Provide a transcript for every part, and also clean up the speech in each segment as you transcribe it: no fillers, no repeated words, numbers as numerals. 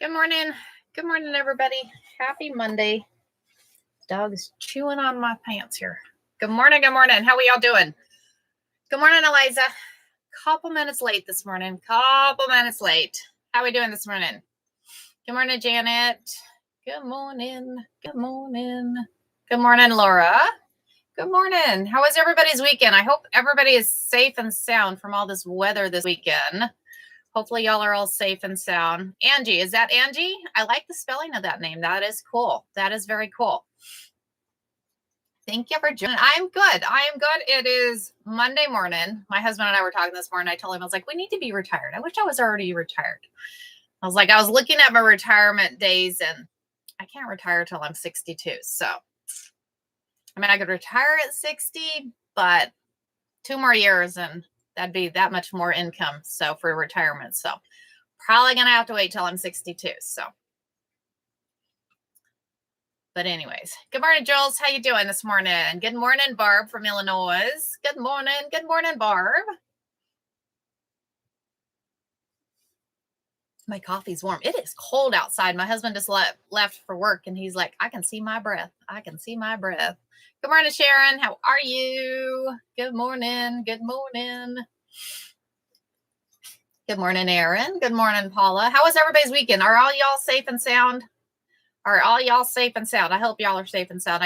Good morning. Good morning, everybody. Happy Monday. Dog is chewing on my pants here. Good morning. Good morning. How we all doing? Good morning, Eliza. Couple minutes late this morning. Couple minutes late. How we doing this morning? Good morning, Janet. Good morning. Good morning. Good morning, Laura. Good morning. How was everybody's weekend? I hope everybody is safe and sound from all this weather this weekend. Hopefully y'all are all safe and sound. Angie, is that Angie? I like the spelling of that name. That is cool. That is very cool. Thank you for joining. I'm good. I am good. It is Monday morning. My husband and I were talking this morning. I told him, I was like, we need to be retired. I wish I was already retired. I was looking at my retirement days and I can't retire till I'm 62. So, I mean, I could retire at 60, but 2 more years and that'd be that much more income. So for retirement. So probably going to have to wait till I'm 62. So, but anyways, good morning, Jules. How you doing this morning? Good morning, Barb from Illinois. Good morning. Good morning, Barb. My coffee's warm. It is cold outside. My husband just left for work and he's like, I can see my breath. I can see my breath. Good morning, Sharon. How are you? Good morning. Good morning. Good morning, Aaron. Good morning, Paula. How was everybody's weekend? Are all y'all safe and sound? Are all y'all safe and sound? I hope y'all are safe and sound.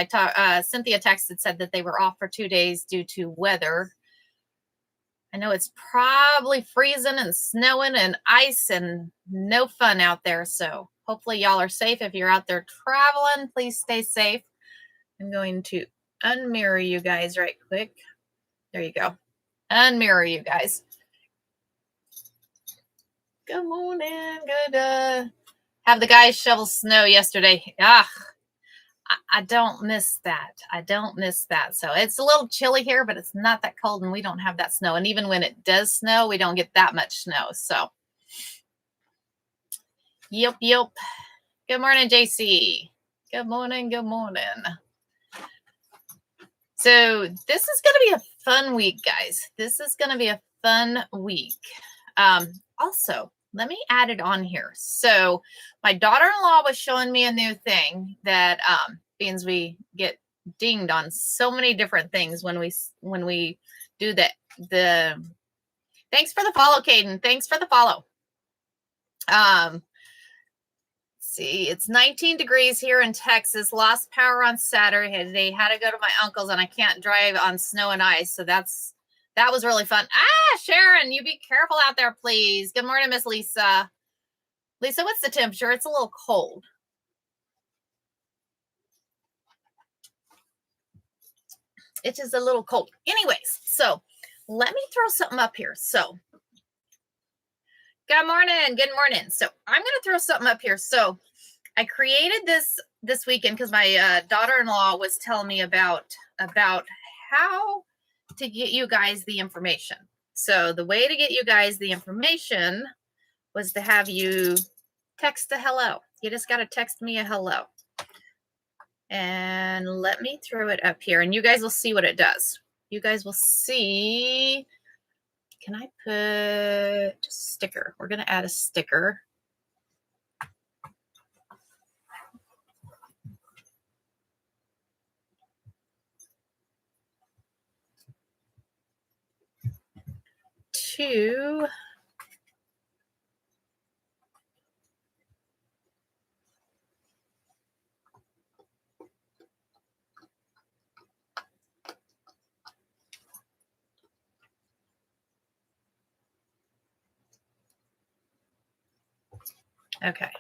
Cynthia texted, said that they were off for 2 days due to weather. I know it's probably freezing and snowing and ice and no fun out there. So hopefully y'all are safe. If you're out there traveling, please stay safe. I'm going to unmirror you guys right quick. There you go. Unmirror you guys. Good morning. Good. Have the guys shovel snow yesterday. I don't miss that. I don't miss that. So it's a little chilly here, but it's not that cold and we don't have that snow. And even when it does snow, we don't get that much snow. So, yep. Good morning, JC. Good morning. Good morning. So this is going to be a fun week, guys. This is going to be a fun week. Also, let me add it on here. So my daughter-in-law was showing me a new thing that means we get dinged on so many different things when we do that. Thanks for the follow, Caden. Thanks for the follow. See, it's 19 degrees here in Texas. Lost power on Saturday. They had to go to my uncle's and I can't drive on snow and ice. So that was really fun. Sharon, you be careful out there, please. Good morning, Miss Lisa. Lisa, what's the temperature? It's a little cold. It is a little cold. Anyways, so let me throw something up here. So good morning. Good morning. So I'm going to throw something up here. So I created this weekend because my daughter-in-law was telling me about how to get you guys the information. So the way to get you guys the information was to have you text a hello. You just got to text me a hello. And let me throw it up here and you guys will see what it does. You guys will see. Can I put a sticker? We're going to add a sticker. Okay.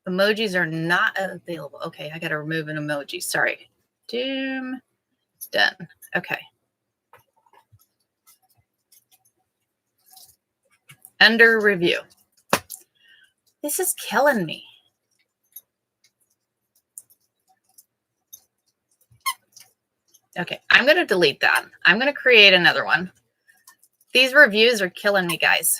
Emojis are not available. Okay, I got to remove an emoji. Sorry. Doom. Done. Okay. Under review. This is killing me. Okay, I'm going to delete that. I'm going to create another one. These reviews are killing me, guys.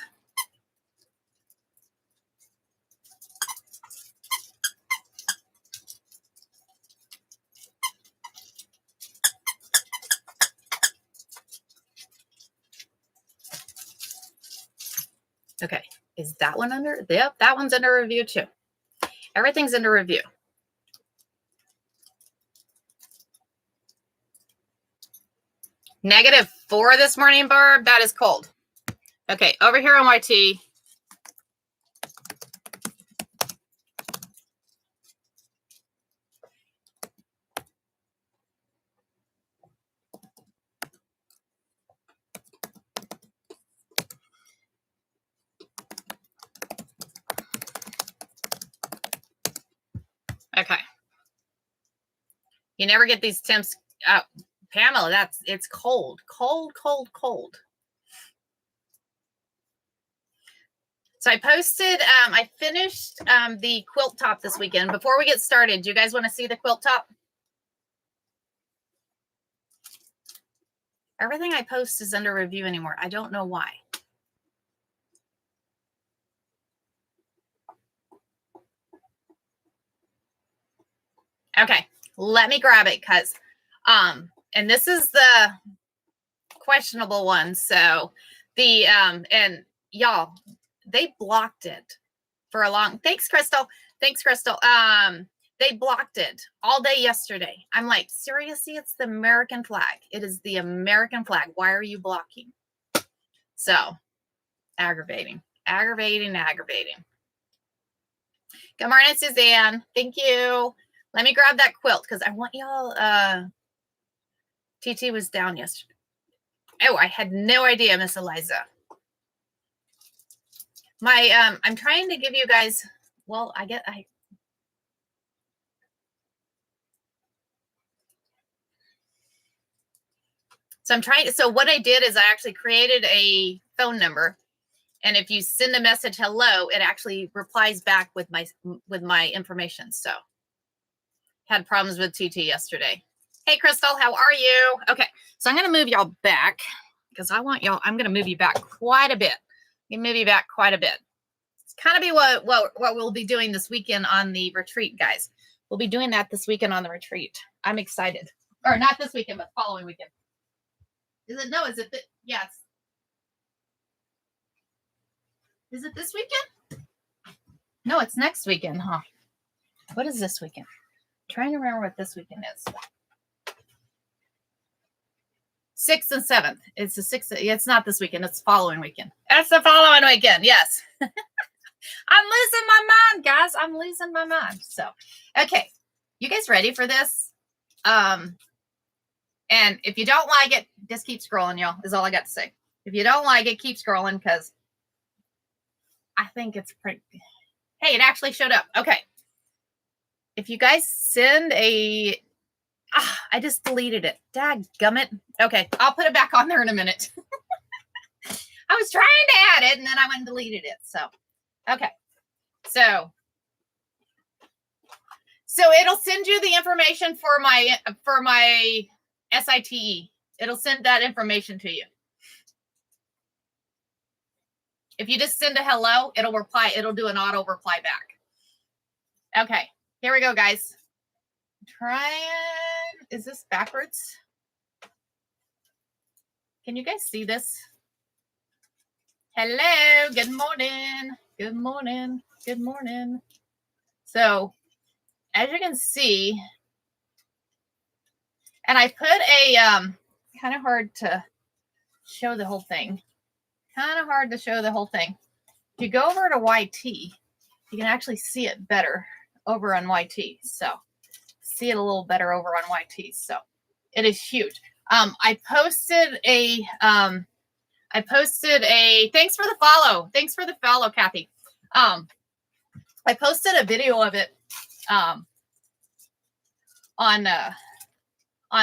Okay. Is that one under? Yep, that one's under review too. Everything's under review. -4 this morning, Barb. That is cold. Okay, over here on YT. Okay. You never get these temps. Pamela, it's cold. Cold, cold, cold. So I posted, I finished the quilt top this weekend. Before we get started, do you guys want to see the quilt top? Everything I post is under review anymore. I don't know why. Okay, let me grab it because, and this is the questionable one. So the, and y'all, they blocked it for a long, thanks, Crystal. Thanks, Crystal. They blocked it all day yesterday. I'm like, seriously, it's the American flag. It is the American flag. Why are you blocking? So aggravating, aggravating, aggravating. Good morning, Suzanne. Thank you. Let me grab that quilt because I want y'all. TT was down yesterday. Oh, I had no idea, Miss Eliza. My I'm trying to give you guys. Well, So I'm trying. So what I did is I actually created a phone number, and if you send a message hello, it actually replies back with my information. So had problems with TT yesterday. Hey, Crystal, how are you? Okay, so I'm going to move y'all back because I want y'all. I'm going to move you back quite a bit. Move you back quite a bit. It's kind of be what we'll be doing this weekend on the retreat, guys. We'll be doing that this weekend on the retreat. I'm excited. Or not this weekend, but following weekend. Is it? No, is it? Yes. Is it this weekend? No, it's next weekend, huh? What is this weekend? I'm trying to remember what this weekend is. 6th and 7th. It's the 6th. It's not this weekend. It's the following weekend. It's the following weekend. Yes. I'm losing my mind, guys. I'm losing my mind. So, okay. You guys ready for this? And if you don't like it, just keep scrolling, y'all, is all I got to say. If you don't like it, keep scrolling because I think it's pretty. Hey, it actually showed up. Okay. If you guys send a, I just deleted it. Dadgummit. Okay, I'll put it back on there in a minute. I was trying to add it and then I went and deleted it. So, okay. So it'll send you the information for my SITE. It'll send that information to you. If you just send a hello, it'll reply. It'll do an auto reply back. Okay, here we go, guys. Is this backwards? Can you guys see this? Hello, good morning. Good morning. Good morning. So, as you can see, and I put a, kind of hard to show the whole thing. If you go over to YT, you can actually see it better over on YT. So, see it a little better over on YT. So, it is huge. I posted a, thanks for the follow. Thanks for the follow, Kathy. I posted a video of it, on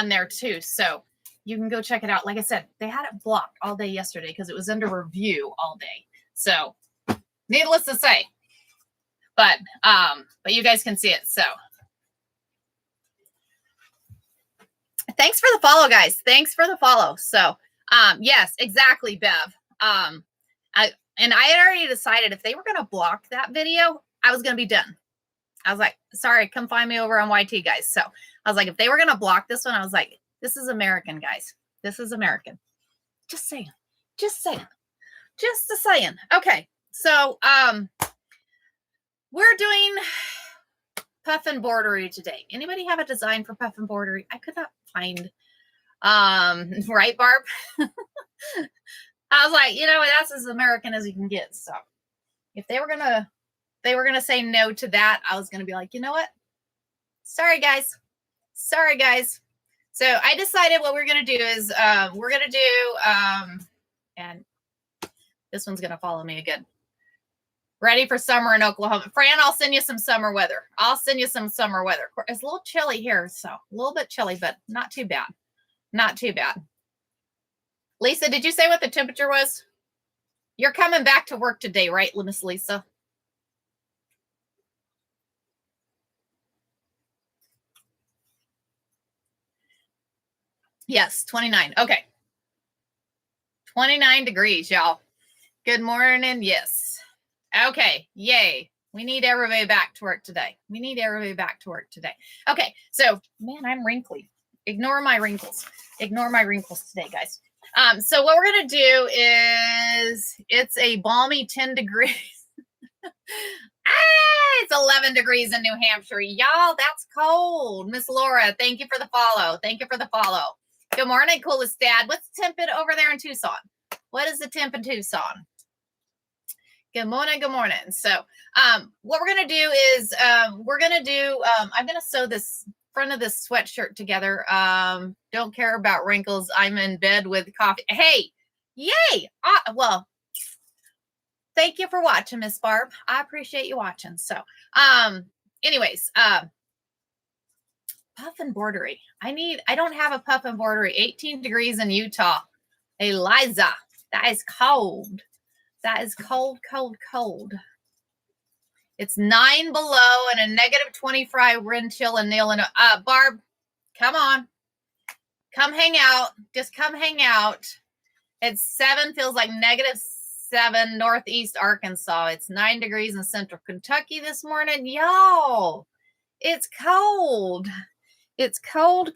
there too. So you can go check it out. Like I said, they had it blocked all day yesterday because it was under review all day. So needless to say, but you guys can see it. So thanks for the follow, guys. Thanks for the follow. So yes, exactly, Bev. I had already decided if they were going to block that video, I was going to be done. I was like, sorry, come find me over on YT, guys. So I was like, if they were going to block this one, I was like, this is American, guys. This is American. Just saying. Okay. So, we're doing puff and bordery today. Anybody have a design for puff and bordery? I could not find, right, Barb? I was like, that's as American as you can get. So if they were gonna say no to that, I was gonna be like, you know what? Sorry, guys. So I decided what we're gonna do is we're gonna do and this one's gonna follow me again. Ready for summer in Oklahoma. Fran, I'll send you some summer weather. It's a little chilly here, so a little bit chilly, but not too bad. Not too bad. Lisa, did you say what the temperature was? You're coming back to work today, right, Miss Lisa? Yes, 29. Okay. 29 degrees, y'all. Good morning. Yes. Okay. Yay. We need everybody back to work today. Okay. So, man, I'm wrinkly. Ignore my wrinkles today, guys. So what we're going to do is it's a balmy 10 degrees. It's 11 degrees in New Hampshire. Y'all, that's cold. Miss Laura, thank you for the follow. Good morning, coolest dad. What's the temp over there in Tucson? What is the temp in Tucson? Good morning. So what we're going to do is I'm going to sew this front of this sweatshirt together. Don't care about wrinkles. I'm in bed with coffee. Hey, yay. Well, thank you for watching, Miss Barb. I appreciate you watching. So anyways, puff and bordery. I don't have a puff and bordery. 18 degrees in Utah. Eliza, that is cold. Cold. It's 9 below and a negative 25 wind chill and nail. Barb, come on. Come hang out. Just come hang out. It's 7, feels like negative 7 northeast Arkansas. It's 9 degrees in central Kentucky this morning. Y'all, it's cold. It's cold.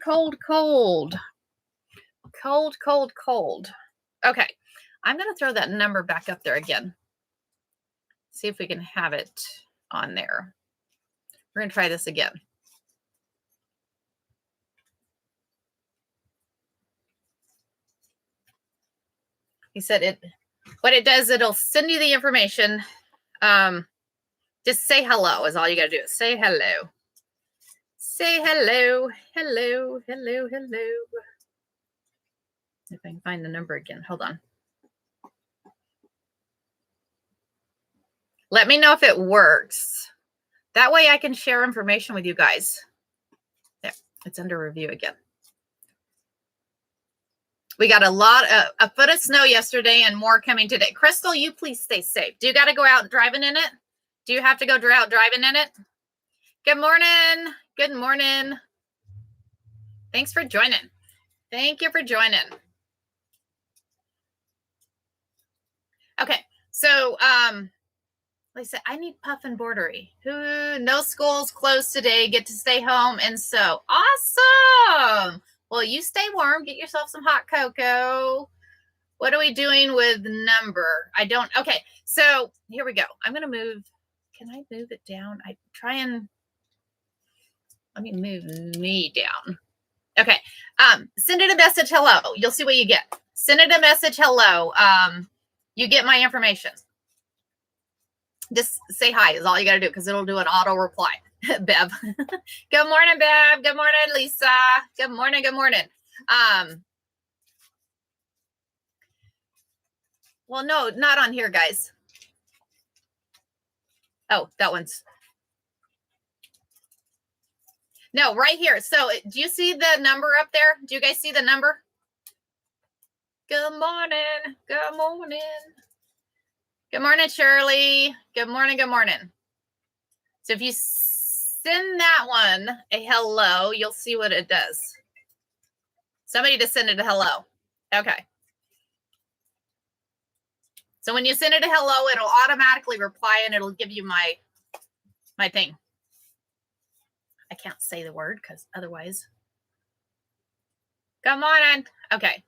Okay. I'm going to throw that number back up there again. See if we can have it on there. We're going to try this again. He said what it does, it'll send you the information. Just say hello is all you got to do. Say hello. Hello. If I can find the number again. Hold on. Let me know if it works. That way I can share information with you guys. There, it's under review again. We got a foot of snow yesterday and more coming today. Crystal, you please stay safe. Do you got to go out driving in it? Do you have to go out driving in it? Good morning. Thanks for joining. Thank you for joining. Okay, so like I said, I need puff and bordery. No school's closed today. Get to stay home and sew. Awesome. Well, you stay warm. Get yourself some hot cocoa. What are we doing with number? Okay, so here we go. I'm going to move. Can I move it down? Let me move me down. Okay. Send it a message. Hello. You'll see what you get. Send it a message. Hello. You get my information. Just say hi is all you got to do because it'll do an auto reply. Bev. Good morning, Bev. Good morning, Lisa. Good morning. Well, no, not on here, guys. Oh, that one's. No, right here. So do you see the number up there? Do you guys see the number? Good morning. Good morning, Shirley. Good morning. So if you send that one a hello, you'll see what it does. Somebody just send it a hello. Okay. So when you send it a hello, it'll automatically reply and it'll give you my thing. I can't say the word because otherwise. Good morning. Okay.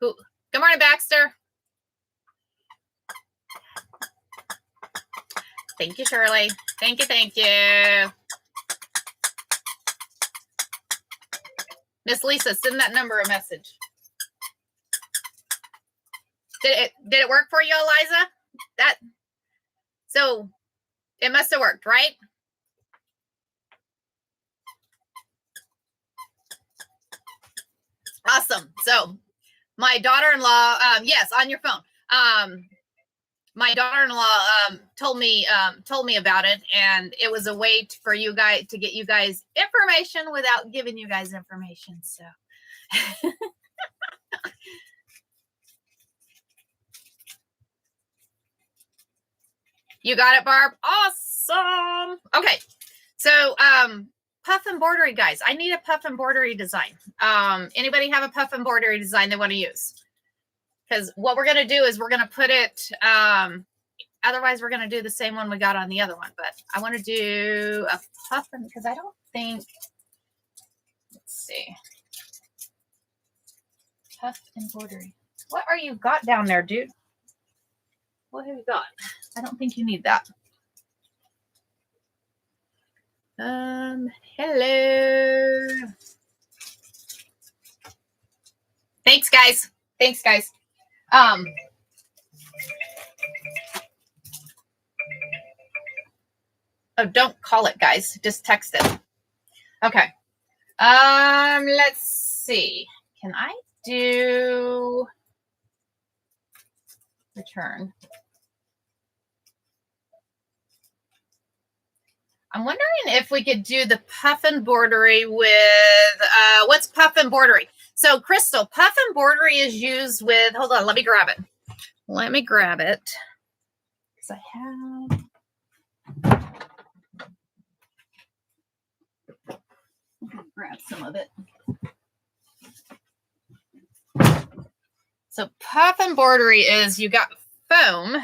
Good morning, Baxter. Thank you, Shirley. Thank you, thank you. Miss Lisa, send that number a message. Did it work for you, Eliza? So it must have worked, right? Awesome. So my daughter-in-law, yes, on your phone. My daughter-in-law told me about it, and it was a way for you guys to get you guys information without giving you guys information. So you got it, Barb. Awesome. Okay. So puff embroidery, guys. I need a puff embroidery design. Anybody have a puff embroidery design they want to use? Because what we're going to do is we're going to put it, otherwise we're going to do the same one we got on the other one. But I want to do a puff, because I don't think, let's see. Puff embroidery. What are you got down there, dude? What have you got? I don't think you need that. Hello. Thanks, guys. Thanks, guys. Oh, don't call it, guys. Just text it. Okay. Let's see. Can I do return? I'm wondering if we could do the puff embroidery with, what's puff embroidery? So, Crystal, puff embroidery is used with, hold on, let me grab it. Let me grab it. Because I have, grab some of it. So, puff embroidery is, you got foam.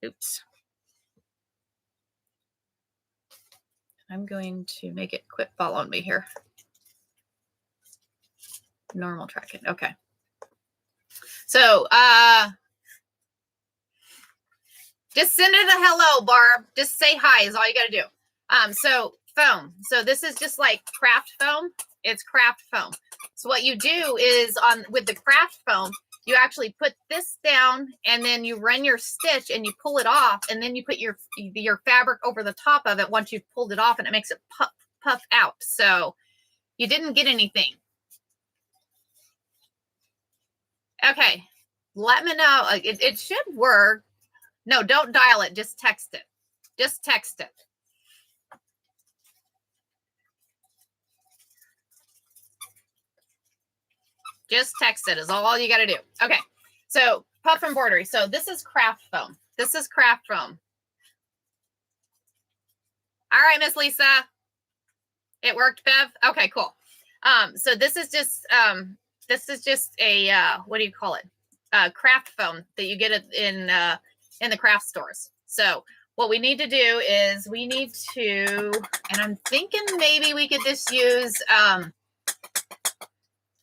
Oops. I'm going to make it quit following me here. Normal tracking. Okay. So, just send it a hello, Barb. Just say hi is all you got to do. So foam. So this is just like craft foam. It's craft foam. So what you do is with the craft foam, you actually put this down and then you run your stitch and you pull it off, and then you put your fabric over the top of it once you've pulled it off, and it makes it puff out. So you didn't get anything. Okay. Let me know. It should work. No, don't dial it. Just text it. Just text it. Just text it is all you got to do. Okay. So puff embroidery. So this is craft foam. This is craft foam. All right, Miss Lisa. It worked, Bev? Okay, cool. So this is just a what do you call it? Craft foam that you get in the craft stores. So what we need to do is we need to, and I'm thinking maybe we could just use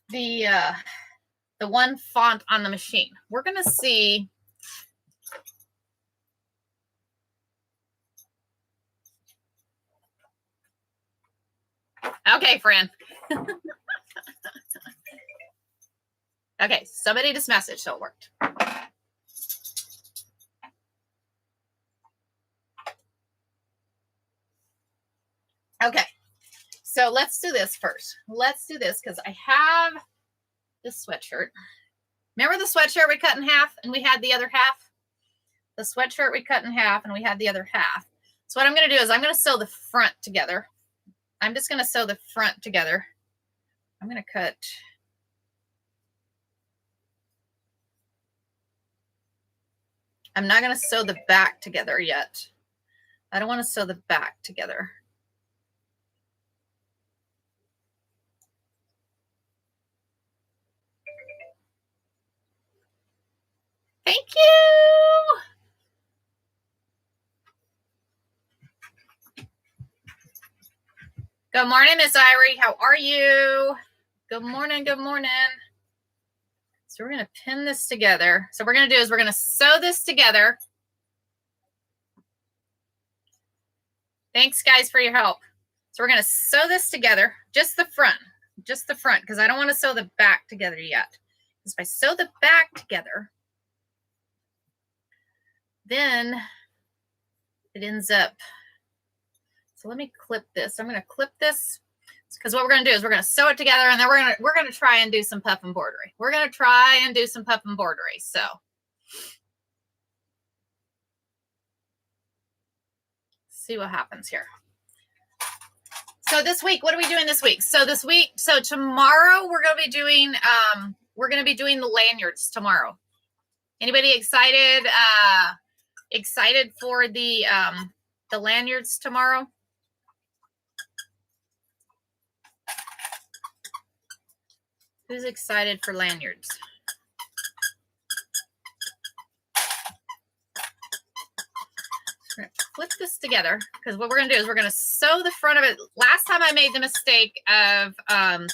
the one font on the machine. We're gonna see. Okay, Fran. Okay, somebody just messaged, so it worked. Okay, so let's do this first. Let's do this because I have this sweatshirt. Remember the sweatshirt we cut in half and we had the other half? The sweatshirt we cut in half and we had the other half. So what I'm going to do is I'm going to sew the front together. I'm just going to sew the front together. I'm going to cut. I'm not going to sew the back together yet. I don't want to sew the back together. Thank you. Good morning, Miss Irie. How are you? Good morning. Good morning. So we're going to pin this together. So what we're going to do is we're going to sew this together. Thanks, guys, for your help. So we're going to sew this together, just the front, because I don't want to sew the back together yet. Because if I sew the back together, then it ends up. So let me clip this. I'm going to clip this because what we're going to do is we're going to sew it together, and then we're going to try and do some puff embroidery. We're going to try and do some puff embroidery. So see what happens here. So this week, what are we doing this week? So tomorrow we're going to be doing the lanyards tomorrow. Anybody excited? Excited for the lanyards tomorrow? Who's excited for lanyards? We're going to flip this together because what we're going to do is we're going to sew the front of it. Last time I made the mistake of I'm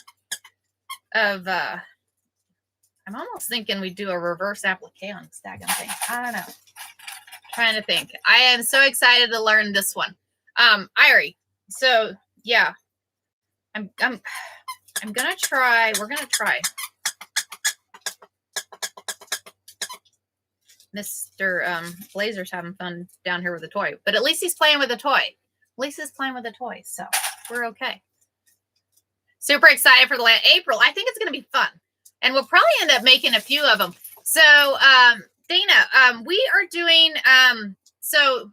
almost thinking we do a reverse applique on this daggone thing. I don't know. Trying to think. I am so excited to learn this one. Irie. So yeah, I'm gonna try. We're gonna try. Mr. Blazer's having fun down here with a toy, but at least he's playing with a toy. At least he's playing with a toy, so we're okay. Super excited for the April. I think it's gonna be fun, and we'll probably end up making a few of them. So Dana, we are doing so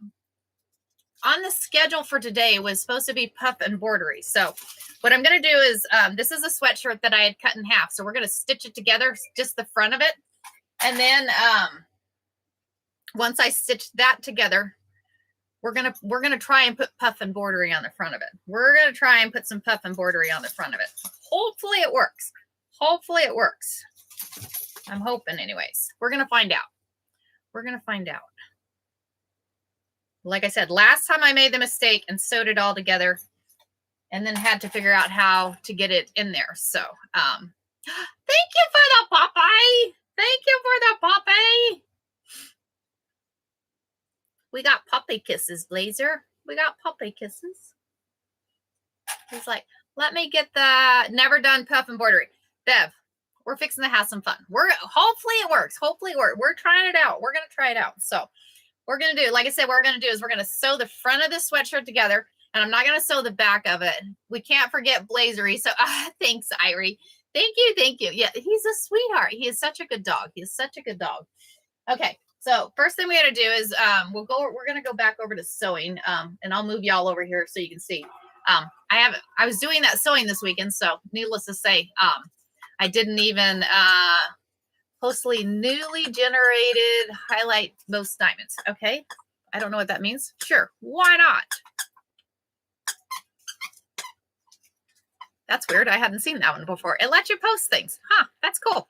on the schedule for today was supposed to be puff embroidery. So what I'm going to do is this is a sweatshirt that I had cut in half. So we're going to stitch it together, just the front of it. And then once I stitch that together, we're going to try and put puff embroidery on the front of it. We're going to try and put some puff embroidery on the front of it. Hopefully it works. Hopefully it works. I'm hoping anyways. We're going to find out. We're going to find out. Like I said, last time I made the mistake and sewed it all together and then had to figure out how to get it in there. So, thank you for the Popeye. Thank you for the Popeye. We got puppy kisses, Blazer. We got puppy kisses. He's like, let me get the never done puff embroidery. Bev, we're fixing to have some fun. Hopefully it works. Hopefully it works. We're trying it out. We're going to try it out. So we're going to do, like I said, what we're going to do is we're going to sew the front of this sweatshirt together, and I'm not going to sew the back of it. We can't forget Blazery. So thanks, Irie. Thank you. Thank you. Yeah, he's a sweetheart. He is such a good dog. He is such a good dog. Okay. So first thing we got to do is we're going to go back over to sewing, and I'll move y'all over here so you can see. I was doing that sewing this weekend. So needless to say, I didn't even postly newly generated highlight most diamonds. Okay. I don't know what that means. Sure. Why not? That's weird. I hadn't seen that one before. It lets you post things. Huh. That's cool.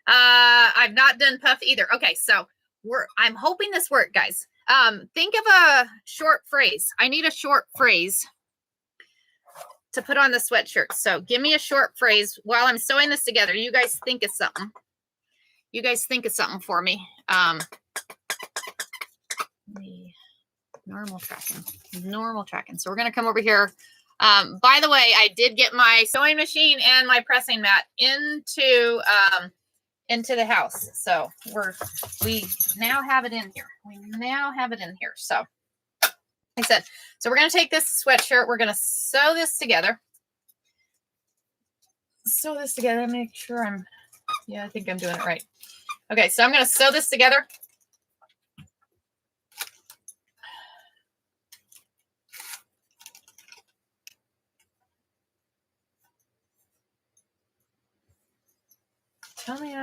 I've not done puff either. Okay. So I'm hoping this worked, guys. Think of a short phrase. I need a short phrase to put on the sweatshirt. So give me a short phrase while I'm sewing this together. You guys think of something. You guys think of something for me. Normal tracking. So we're going to come over here. By the way, I did get my sewing machine and my pressing mat into the house. So we now have it in here. So I said, so we're going to take this sweatshirt. We're going to sew this together. Make sure I think I'm doing it right. Okay, so I'm going to sew this together. Tell me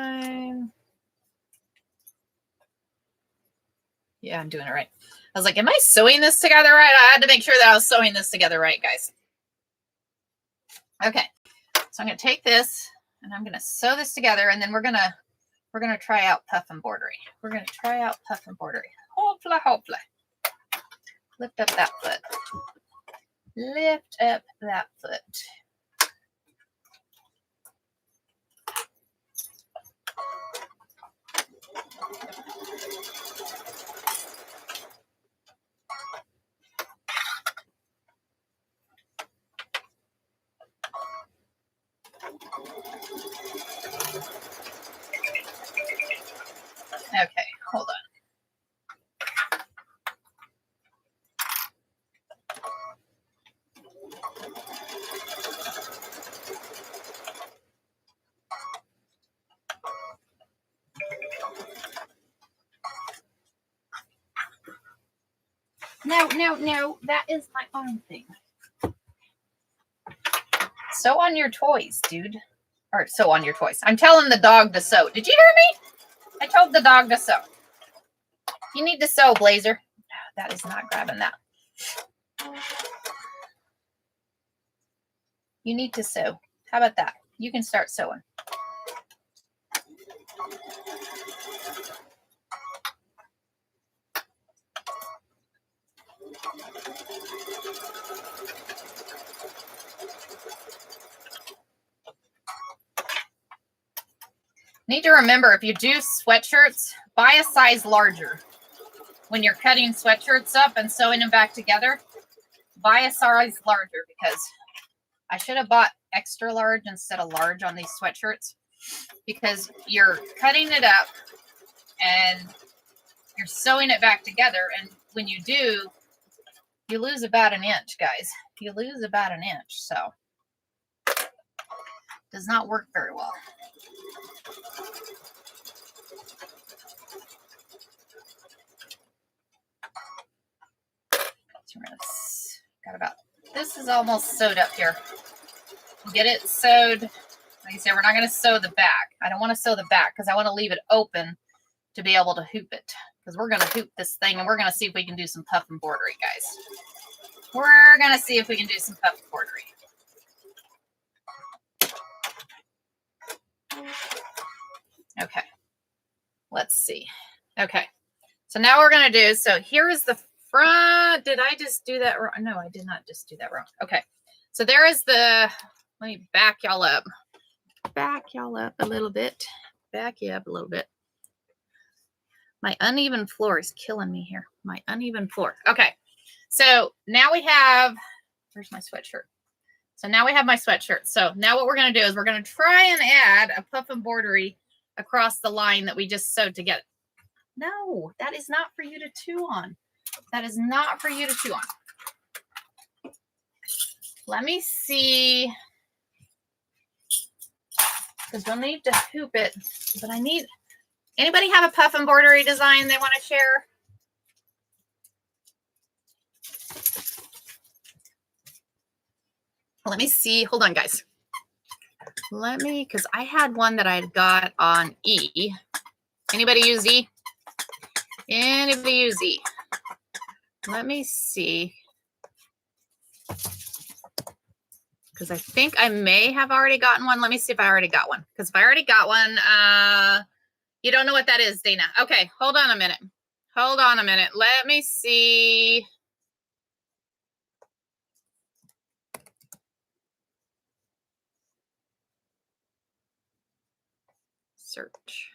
I'm doing it right. I was like, am I sewing this together right? I had to make sure that I was sewing this together right, guys. Okay, so I'm going to take this and I'm going to sew this together, and then we're going to try out puff embroidery. Hopefully. Lift up that foot. No. That is my own thing. Sew on your toys, dude. Or sew on your toys. I'm telling the dog to sew. Did you hear me? I told the dog to sew. You need to sew, Blazer. That is not grabbing that. You need to sew. How about that? You can start sewing. Need to remember, if you do sweatshirts, buy a size larger. When you're cutting sweatshirts up and sewing them back together, buy a size larger, because I should have bought extra large instead of large on these sweatshirts, because you're cutting it up and you're sewing it back together. And when you do, you lose about an inch, guys. You lose about an inch. So does not work very well. So got about, this is almost sewed up here. Get it sewed. Like I said, we're not going to sew the back. I don't want to sew the back because I want to leave it open to be able to hoop it. Because we're going to hoop this thing, and we're going to see if we can do some puff embroidery, guys. We're going to see if we can do some puff embroidery. Okay. Let's see. Okay. So now we're going to do, so here is the front. Did I just do that wrong? No, I did not just do that wrong. Okay. So there is the, let me back y'all up. Back y'all up a little bit. Back you up a little bit. My uneven floor is killing me here. My uneven floor. Okay. So now we have, where's my sweatshirt? So now we have my sweatshirt. So now what we're going to do is we're going to try and add a puff embroidery across the line that we just sewed together. No, that is not for you to chew on. That is not for you to chew on. Let me see. Because we'll need to hoop it. But I need, anybody have a puff embroidery design they want to share? Let me see. Hold on, guys. Let me, because I had one that I got on E. Anybody use E? Anybody use E? Let me see. Because I think I may have already gotten one. Let me see if I already got one. Because if I already got one, you don't know what that is, Dana. Okay, hold on a minute. Hold on a minute. Let me see. Search.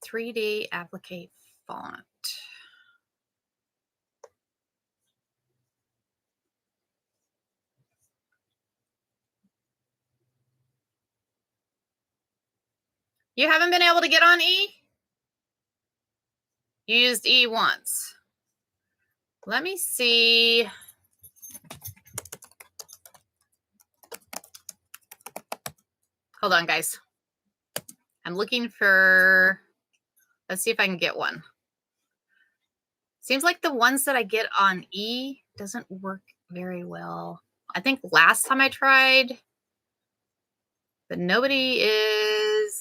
3D applique font. You haven't been able to get on E? You used E once. Let me see. Hold on, guys. I'm looking for, let's see if I can get one. Seems like the ones that I get on E doesn't work very well. I think last time I tried, but nobody is.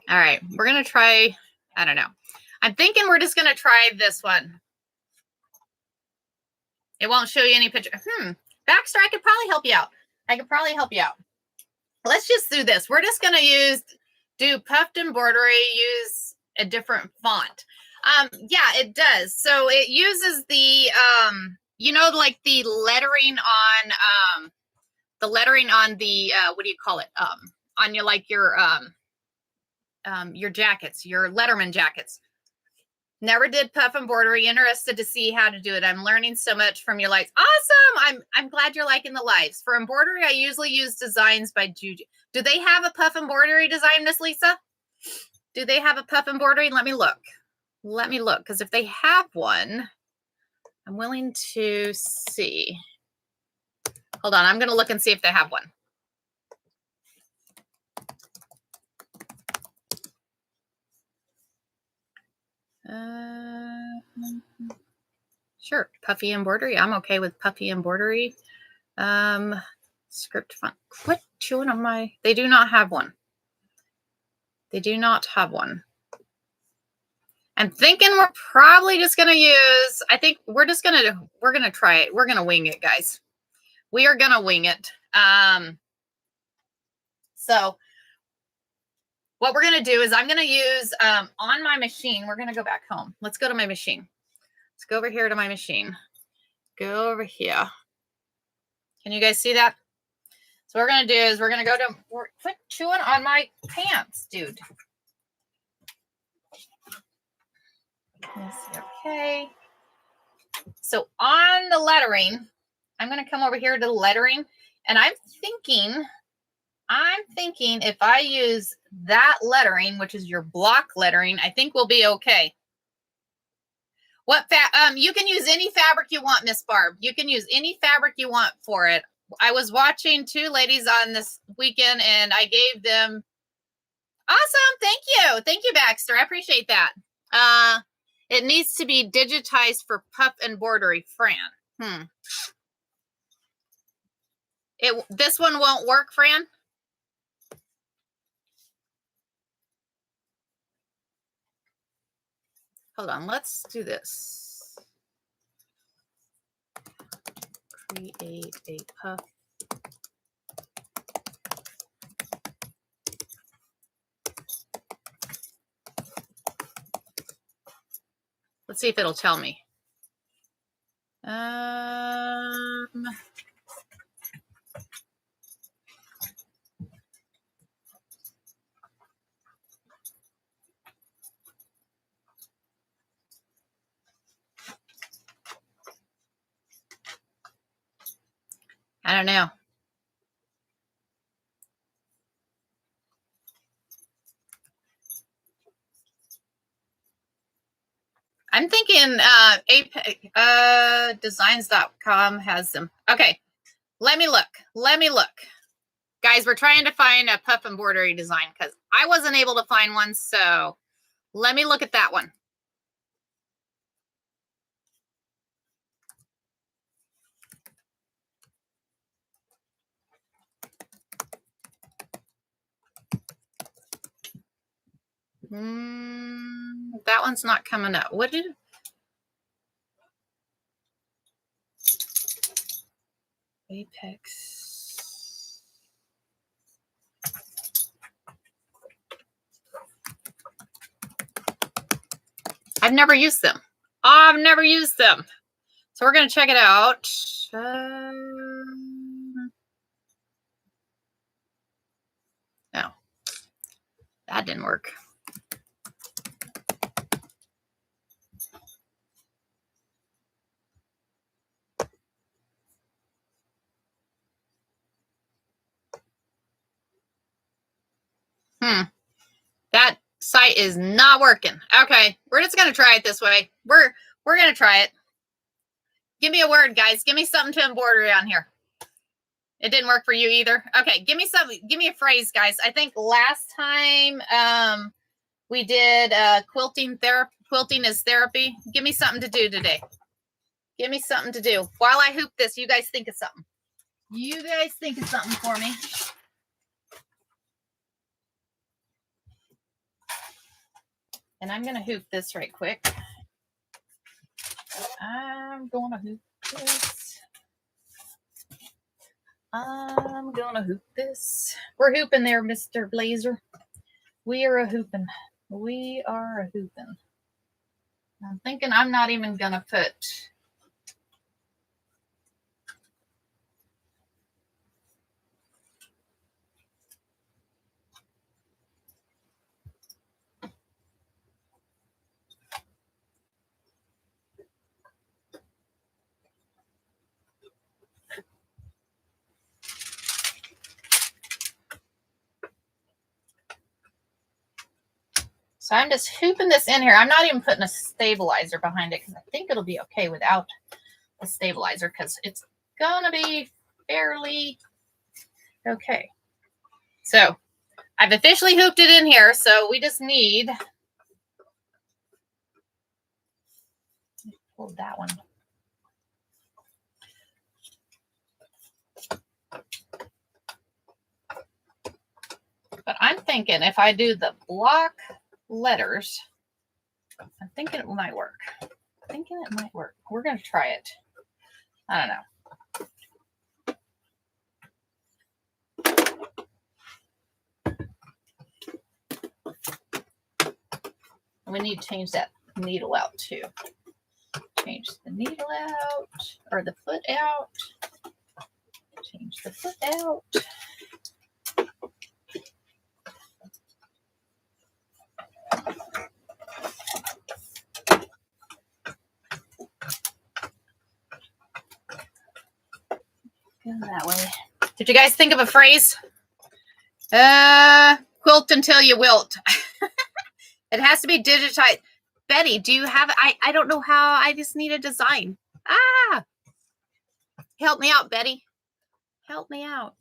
All right, we're going to try, I don't know. I'm thinking we're just going to try this one. It won't show you any picture. Baxter, I could probably help you out. I could probably help you out. Let's just do this. We're just going to do puffed embroidery, use a different font. Yeah, it does. So it uses the, you know, like the lettering on the, what do you call it? On your, like your jackets, your Letterman jackets. Never did puff embroidery. Interested to see how to do it. I'm learning so much from your lives. Awesome. I'm glad you're liking the lives. For embroidery, I usually use designs by Juju. Do they have a puff embroidery design, Miss Lisa? Do they have a puff embroidery? Let me look. Let me look. Because if they have one, I'm willing to see. Hold on, I'm going to look and see if they have one. Sure, puffy embroidery. I'm okay with puffy embroidery. Script font. Quit chewing on my. They do not have one. They do not have one. I'm thinking we're probably just gonna use. I think we're gonna try it. We're gonna wing it, guys. We are gonna wing it. So what we're gonna do is I'm gonna use on my machine. We're gonna go back home. Let's go to my machine. Let's go over here to my machine. Go over here. Can you guys see that? So what we're going to do is we're going to go to, quit chewing on my pants, dude. Yes, okay. So on the lettering, I'm going to come over here to the lettering, and I'm thinking if I use that lettering, which is your block lettering, I think we'll be okay. What you can use any fabric you want, Miss Barb. You can use any fabric you want for it. I was watching 2 ladies on this weekend, and I gave them. Awesome, thank you, Baxter. I appreciate that. It needs to be digitized for puff embroidery, Fran. This one won't work, Fran. Hold on, let's do this. Create a puff. Let's see if it'll tell me. I don't know. I'm thinking designs.com has them. Okay, let me look. Guys, we're trying to find a puff embroidery design because I wasn't able to find one. So let me look at that one. That one's not coming up. What did Apex? I've never used them. I've never used them. So we're going to check it out. No, that didn't work. That site is not working. Okay, we're just gonna try it this way. We're gonna try it. Give me a word, guys. Give me something to embroider on here. It didn't work for you either. Okay, give me something. Give me a phrase, guys. I think last time we did quilting therapy. Quilting is therapy. Give me something to do today. Give me something to do while I hoop this. You guys think of something. You guys think of something for me. And I'm going to hoop this right quick. I'm going to hoop this. I'm going to hoop this. We're hooping there, Mr. Blazer. We are a hooping. We are a hooping. I'm thinking I'm not even going to put... So I'm just hooping this in here. I'm not even putting a stabilizer behind it because I think it'll be okay without a stabilizer because it's going to be fairly. Okay. So I've officially hooped it in here. So we just need, hold that one. But I'm thinking if I do the block letters, I'm thinking it might work. We're going to try it. I don't know. We need to change that needle out too. Change the needle out, or the foot out. Change the foot out. Go that way. Did you guys think of a phrase? Quilt until you wilt. It has to be digitized. Betty, do you have, I don't know how, I just need a design. Help me out, Betty. Help me out.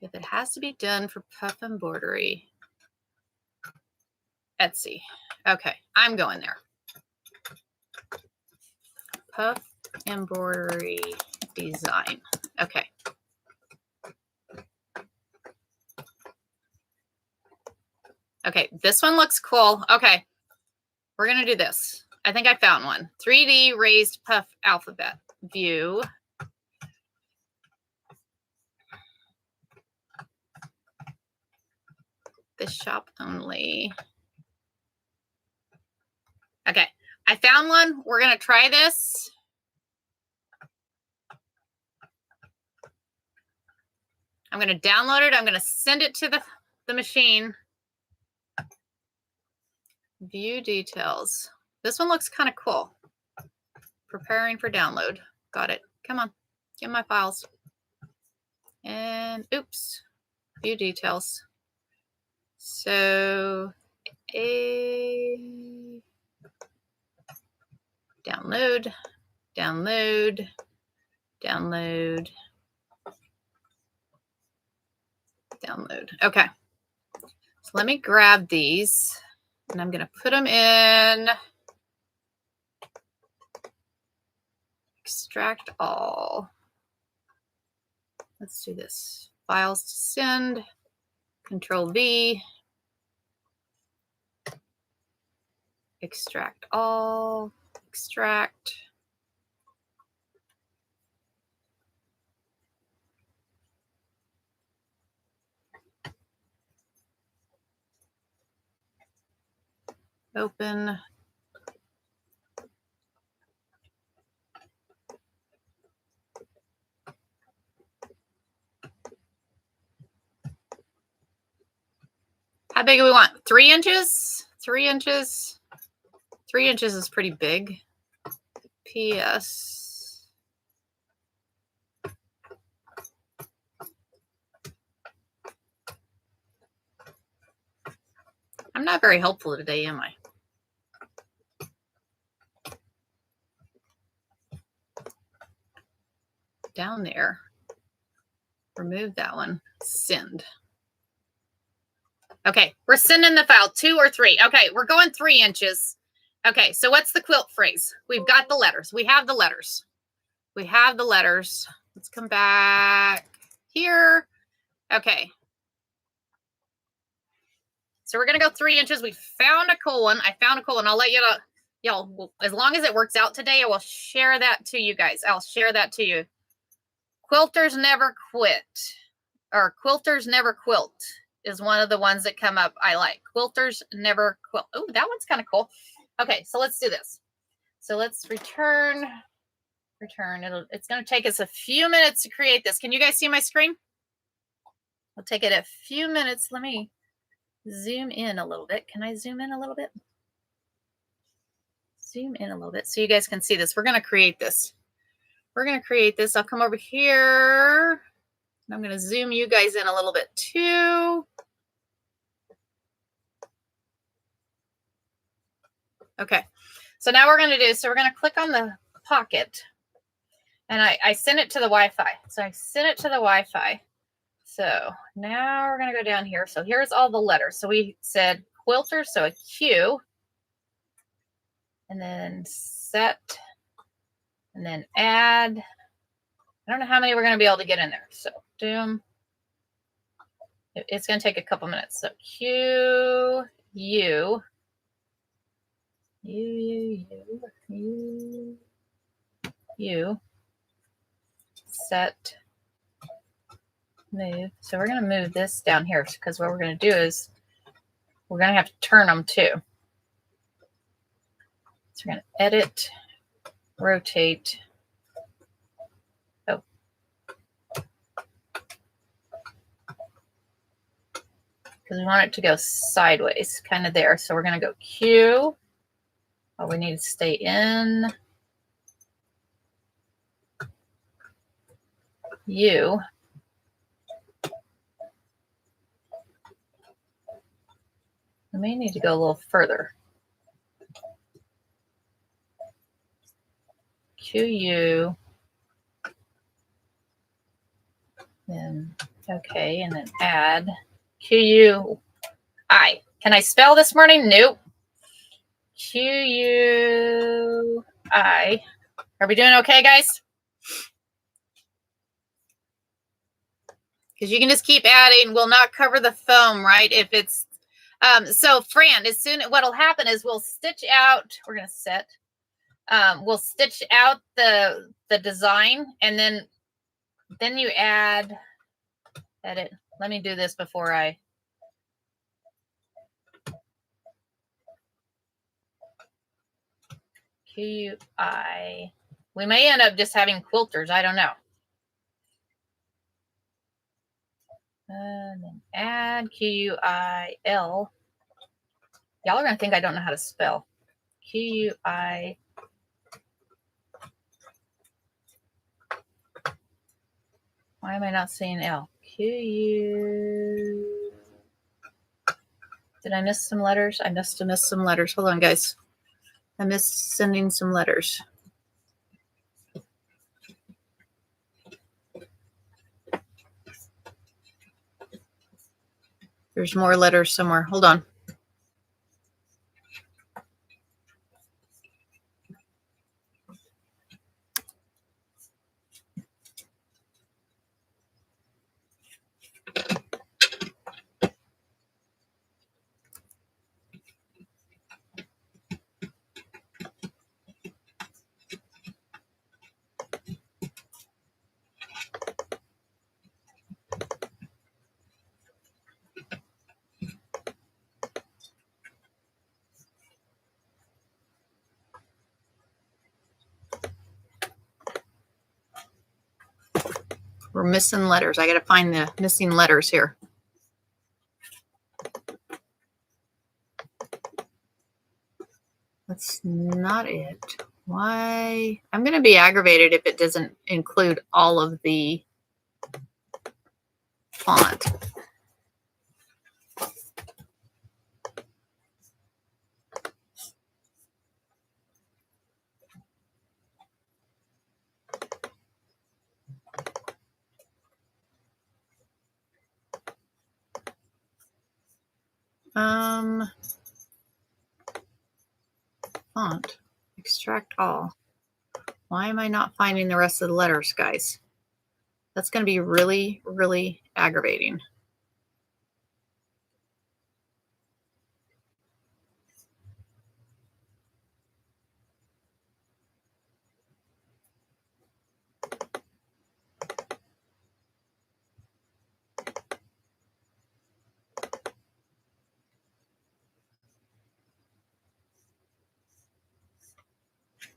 If it has to be done for puff embroidery. Etsy. Okay, I'm going there. Puff embroidery design. Okay. Okay, this one looks cool. Okay, we're going to do this. I think I found one. 3D raised puff alphabet view. This shop only. Okay, I found one. We're going to try this. I'm going to download it. I'm going to send it to the machine. View details. This one looks kind of cool. Preparing for download. Got it. Come on. Get my files. And oops. View details. So download, download, download, download. Okay. So let me grab these and I'm going to put them in. Extract all. Let's do this. Files to send. Control V. Extract all. Extract. Open. How big do we want? 3 inches? 3 inches. 3 inches is pretty big. PS. I'm not very helpful today, am I? Down there. Remove that one. Send. Okay, we're sending the file 2 or 3. Okay, we're going 3 inches. Okay, so what's the quilt phrase? We've got the letters. We have the letters. We have the letters. Let's come back here. Okay. So we're going to go 3 inches. We found a cool one. I found a cool one. I'll let you know. Y'all, as long as it works out today, I will share that to you guys. I'll share that to you. Quilters never quit. Or quilters never quilt is one of the ones that come up I like. Quilters never quilt. Oh, that one's kind of cool. Okay, so let's do this. So let's return. It's going to take us a few minutes to create this. Can you guys see my screen? It'll take it a few minutes. Let me zoom in a little bit. Can I zoom in a little bit? Zoom in a little bit so you guys can see this. We're going to create this. I'll come over here. I'm going to zoom you guys in a little bit too. Okay. So now we're going to click on the Pocket. And I sent it to the Wi-Fi. So I sent it to the Wi-Fi. So now we're going to go down here. So here's all the letters. So we said quilter, so a Q. And then set. And then add. I don't know how many we're going to be able to get in there. So doom. It's going to take a couple minutes. So Q, U. U. Set. Move. So we're going to move this down here because what we're going to do is we're going to have to turn them too. So we're going to edit, rotate. Oh. Because we want it to go sideways, kind of there. So we're going to go Q. Oh, we need to stay in. U. We may need to go a little further. QU. Then, okay, and then add QUI. Can I spell this morning? Nope. QUI. Are we doing okay, guys? Because you can just keep adding. We'll not cover the foam, right? If it's so Fran, as soon what'll happen is we'll stitch out. We're gonna set. We'll stitch out the design, and then you add edit. Let me do this before I. QUI. We may end up just having quilters. I don't know. And then add QUIL. Y'all are going to think I don't know how to spell. QUI. Why am I not seeing L? QU. Did I miss some letters? I must have missed some letters. Hold on, guys. I missed sending some letters. There's more letters somewhere. Hold on. We're missing letters. I got to find the missing letters here. That's not it. Why? I'm going to be aggravated if it doesn't include all of the font. Font, extract all. Why am I not finding the rest of the letters, guys? That's going to be really, really aggravating.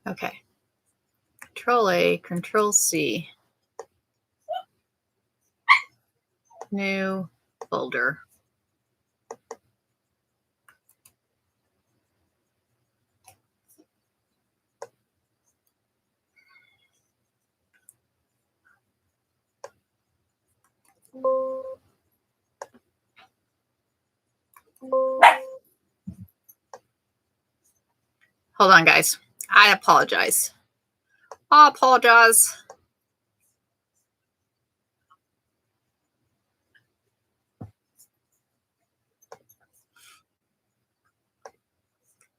Okay. Control A, Control C. New folder. Hold on, guys. I apologize. I apologize.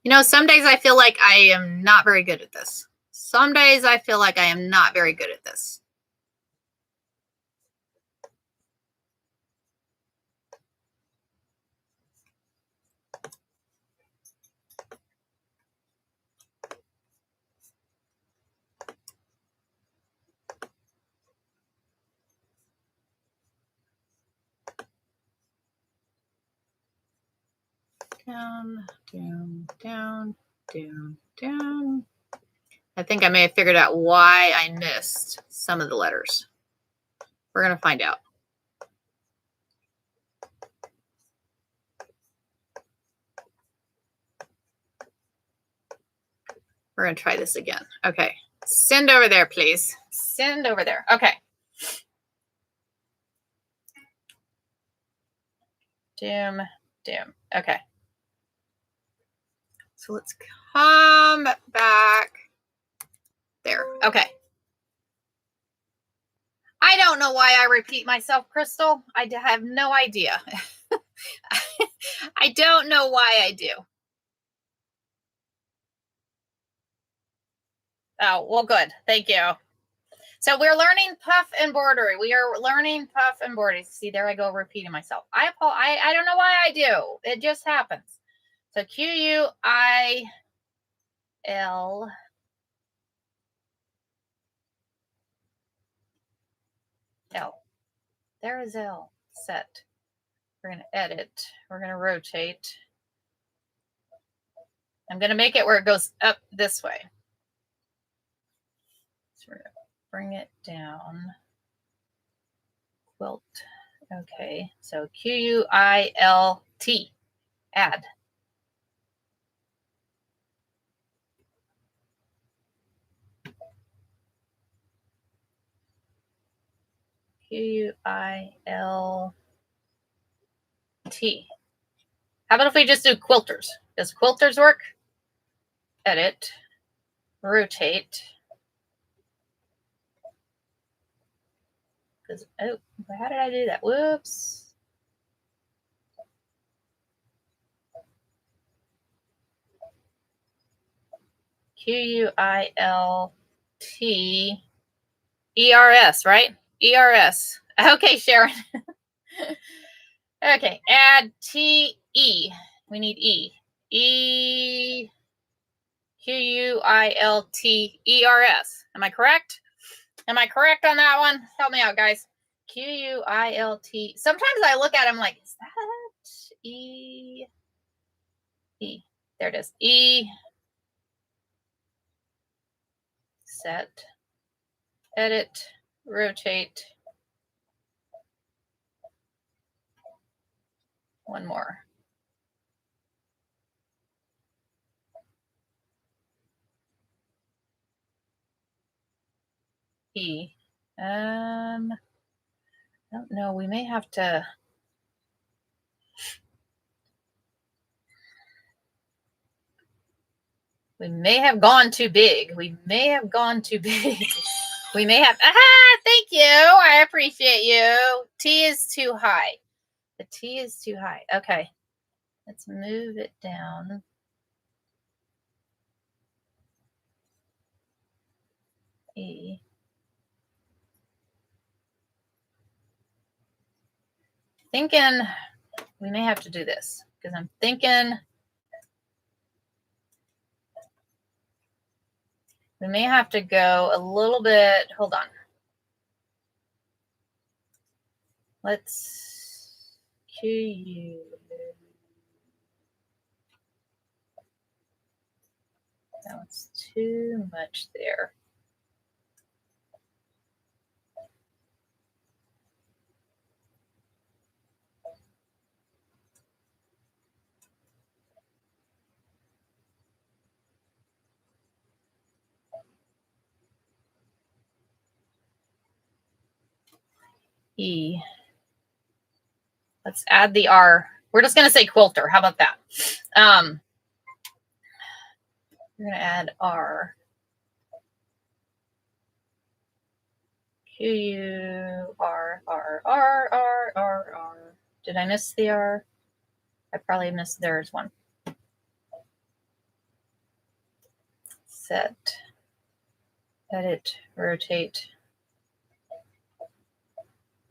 You know, some days I feel like I am not very good at this. Some days I feel like I am not very good at this. Down, down, down, down, down. I think I may have figured out why I missed some of the letters. We're going to find out. We're going to try this again. Okay. Send over there, please. Send over there. Okay. Doom, doom. Okay. So let's come back there. Okay. I don't know why I repeat myself, Crystal. I have no idea. I don't know why I do. Oh, well, good. Thank you. So we're learning puff embroidery. We are learning puff embroidery. See, there I go repeating myself. I don't know why I do. It just happens. So Q-U-I-L. L. There is L. Set. We're going to edit. We're going to rotate. I'm going to make it where it goes up this way. So we're going to bring it down. Quilt. Okay. So Q-U-I-L-T. Add. Q-U-I-L-T. How about if we just do quilters? Does quilters work? Edit. Rotate. Oh, how did I do that? Whoops. Q-U-I-L-T-E-R-S, right? E-R-S. Okay, Sharon. Okay, add T-E. We need E. E. Q-U-I-L-T-E-R-S. Am I correct? Am I correct on that one? Help me out, guys. Q-U-I-L-T. Sometimes I look at them like, is that E? E. There it is. E. Set. Edit. Rotate. One more. E. I don't know. We may have to. We may have gone too big. We may have gone too big. We may have. Aha! Thank you. I appreciate you. T is too high. The T is too high. Okay. Let's move it down. E. Thinking we may have to do this because I'm thinking we may have to go a little bit. Hold on. Let's Q-U. That's too much there. E. Let's add the R. We're just going to say quilter. How about that? We're going to add R. Q-U-R-R-R-R-R. Did I miss the R? I probably missed, there's one. Set, edit, rotate.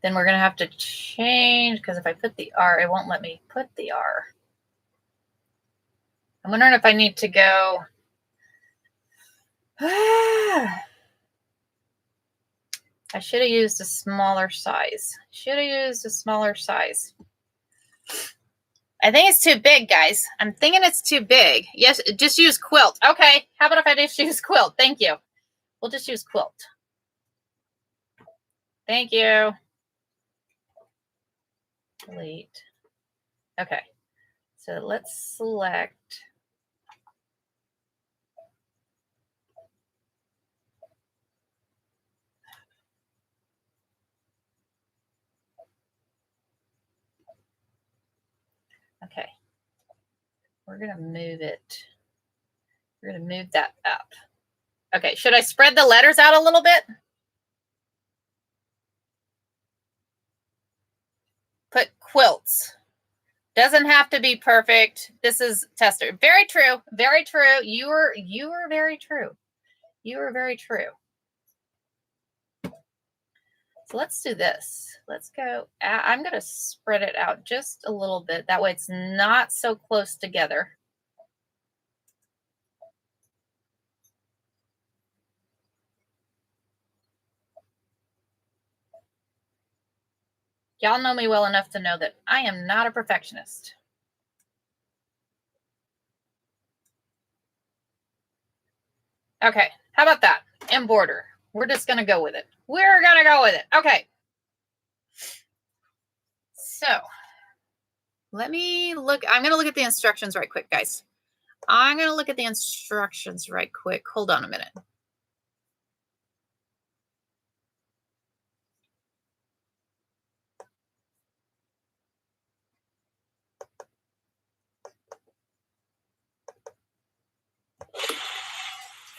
Then we're going to have to change, because if I put the R, it won't let me put the R. I'm wondering if I need to go. I should have used a smaller size. I think it's too big, guys. I'm thinking it's too big. Yes, just use quilt. Okay, how about if I just use quilt? Thank you. We'll just use quilt. Thank you. Delete. Okay, so let's select. Okay, we're going to move it. We're going to move that up. Okay, should I spread the letters out a little bit? Put quilts. Doesn't have to be perfect. This is tester. Very true. Very true. You were very true. You were very true. So let's do this. Let's go. I'm going to spread it out just a little bit. That way it's not so close together. Y'all know me well enough to know that I am not a perfectionist. Okay, how about that? And border. We're just going to go with it. We're going to go with it. Okay. So let me look. I'm going to look at the instructions right quick, guys. I'm going to look at the instructions right quick. Hold on a minute.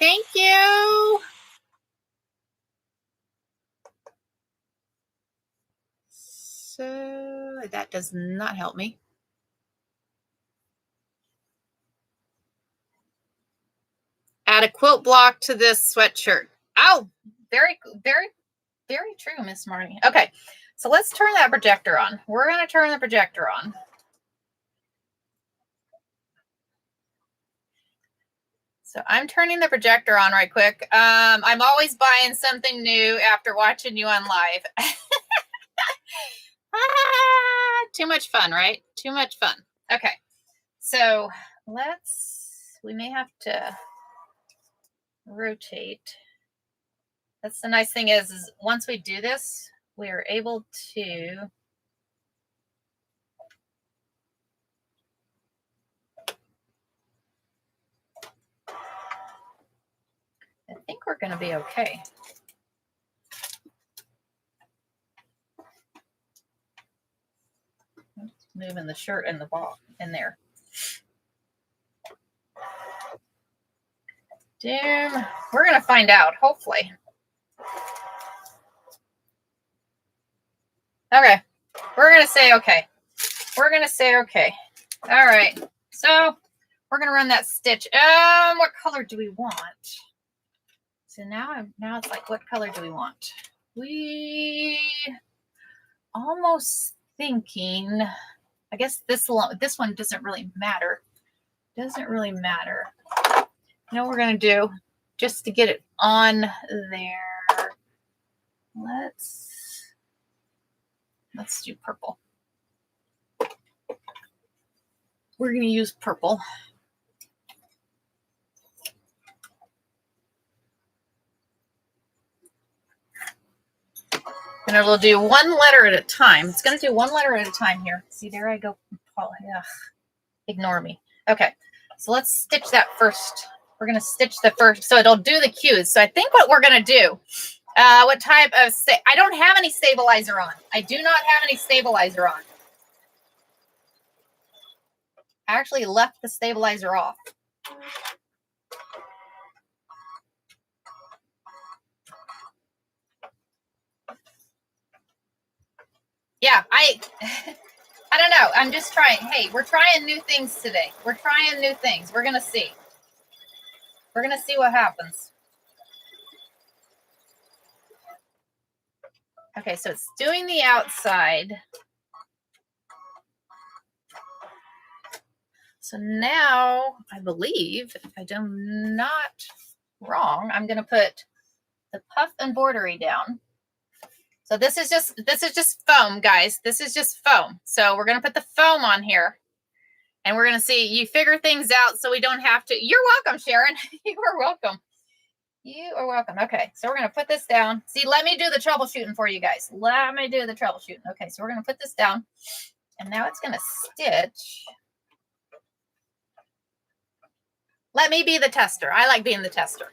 Thank you. So that does not help me. Add a quilt block to this sweatshirt. Oh, very, very, very true, Miss Marnie. Okay, so let's turn that projector on. We're going to turn the projector on. So I'm turning the projector on right quick. I'm always buying something new after watching you on live. Too much fun, right? Too much fun. Okay, so we may have to rotate. That's the nice thing is once we do this, we are able to I think we're going to be okay. Moving the shirt and the ball in there. Damn, we're going to find out, hopefully. Okay, we're going to say okay. We're going to say okay. All right, so we're going to run that stitch. What color do we want? So now it's like, what color do we want? We almost thinking, I guess this one doesn't really matter. Doesn't really matter. You know what we're going to do just to get it on there. Let's do purple. We're going to use purple. And it'll do one letter at a time. It's going to do one letter at a time here. See, there I go. Ugh. Ignore me. Okay, so let's stitch that first. We're going to stitch the first, so it'll do the cues. So I think what we're going to do, what type of, I don't have any stabilizer on. I do not have any stabilizer on. I actually left the stabilizer off. Yeah, I don't know. I'm just trying. Hey, we're trying new things today. We're trying new things. We're going to see. We're going to see what happens. Okay, so it's doing the outside. So now I believe, if I do not wrong, I'm going to put the puff embroidery down. So this is just foam, guys. This is just foam. So we're going to put the foam on here. And we're going to see, you figure things out so we don't have to. You're welcome, Sharon. You are welcome. You are welcome. Okay, so we're going to put this down. See, let me do the troubleshooting for you guys. Let me do the troubleshooting. Okay, so we're going to put this down. And now it's going to stitch. Let me be the tester. I like being the tester.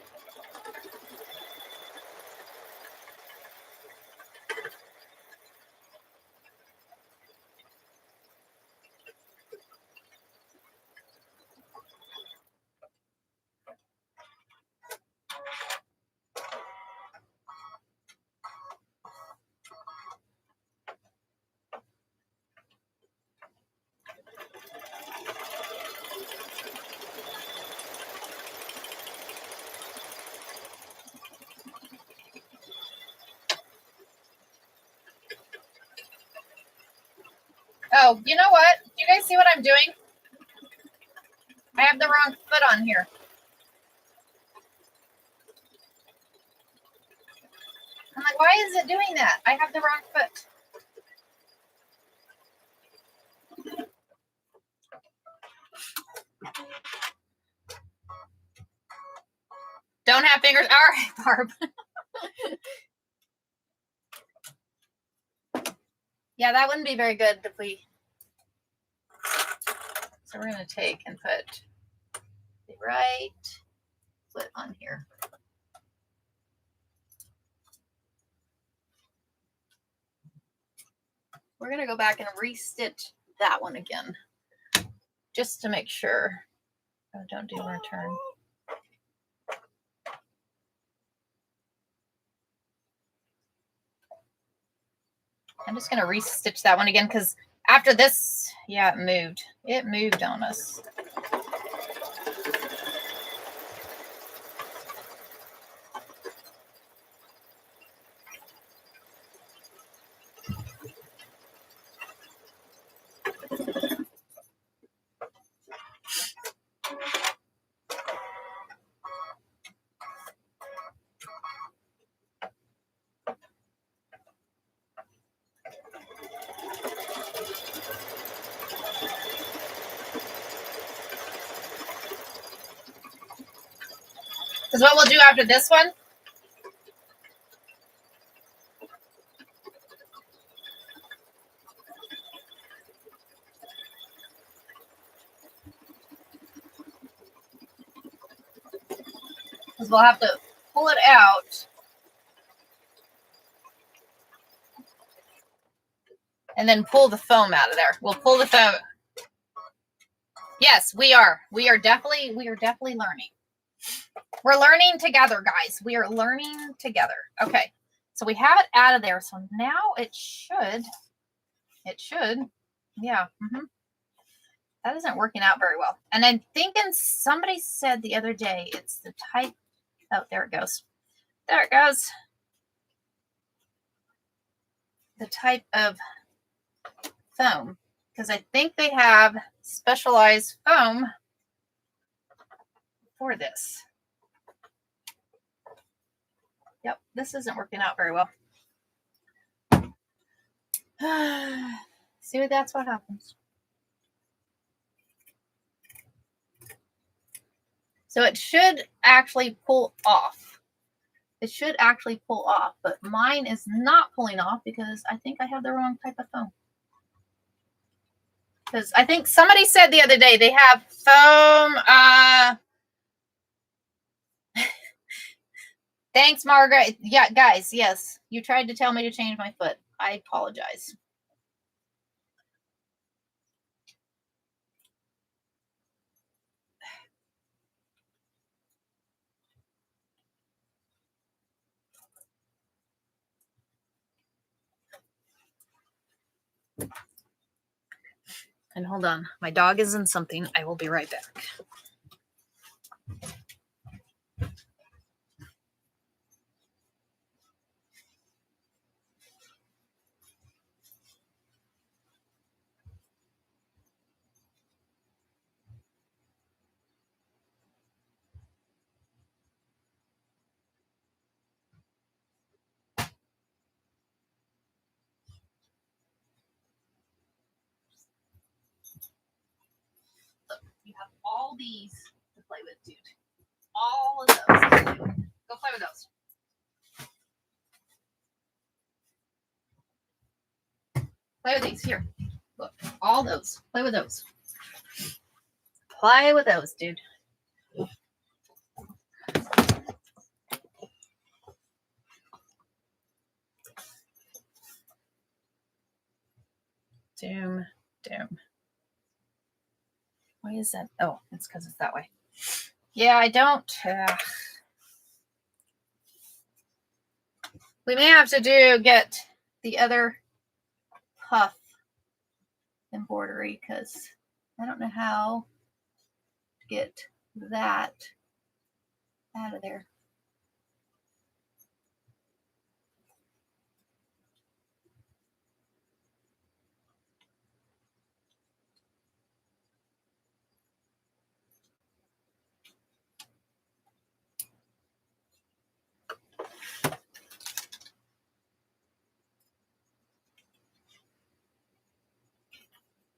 Oh, you know what? Do you guys see what I'm doing? I have the wrong foot on here. I'm like, why is it doing that? I have the wrong foot. Don't have fingers. All right, Barb. Yeah, that wouldn't be very good if we. So we're going to take and put the right foot on here. We're going to go back and restitch that one again, just to make sure. Oh, don't do a return. I'm just going to restitch that one again because after this, yeah, it moved. It moved on us. Because what we'll do after this one, is we'll have to pull it out. And then pull the foam out of there. We'll pull the foam. Yes, we are. We are definitely learning. We're learning together, guys. We are learning together. Okay. So we have it out of there. So now it should. Yeah. That isn't working out very well. And I'm thinking somebody said the other day, it's the type. Oh, there it goes. There it goes. The type of foam. Because I think they have specialized foam for this. Yep, this isn't working out very well. See, that's what happens. So it should actually pull off. It should actually pull off, but mine is not pulling off because I think I have the wrong type of foam. Because I think somebody said the other day they have foam. Thanks, Margaret. Yeah, guys, yes. You tried to tell me to change my foot. I apologize. And hold on, my dog is in something. I will be right back. You have all these to play with, dude. All of those. Go play with those. Play with these. Here. Look. All those. Play with those. Play with those, dude. Doom. Doom. Why is that? Oh, it's because it's that way. Yeah, I don't. We may have to get the other puff embroidery because I don't know how to get that out of there.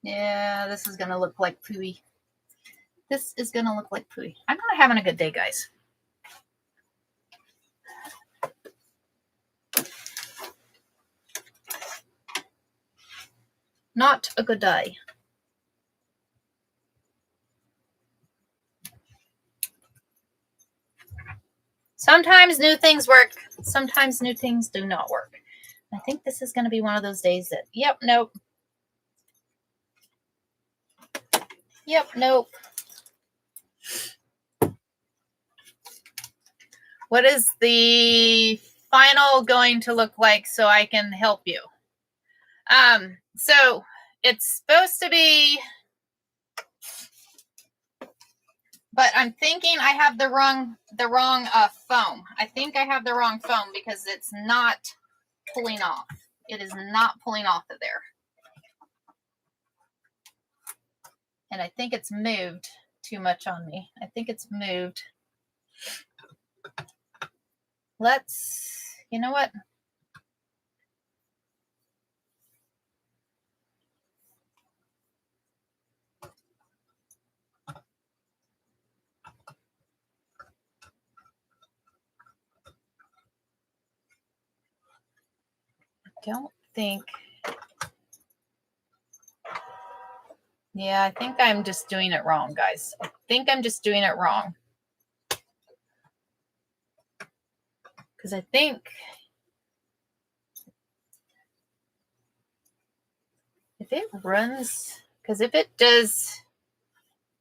Yeah, this is going to look like pooey. This is going to look like pooey. I'm not having a good day, guys. Not a good day. Sometimes new things work. Sometimes new things do not work. I think this is going to be one of those days that, yep, nope. Yep, nope. What is the final going to look like so I can help you? So it's supposed to be, but I'm thinking I have the wrong foam. I think I have the wrong foam because it's not pulling off. It is not pulling off of there. And I think it's moved too much on me. I think it's moved. You know what? Don't think. Yeah, I think I'm just doing it wrong, guys. I think I'm just doing it wrong. Because I think if it runs, because if it does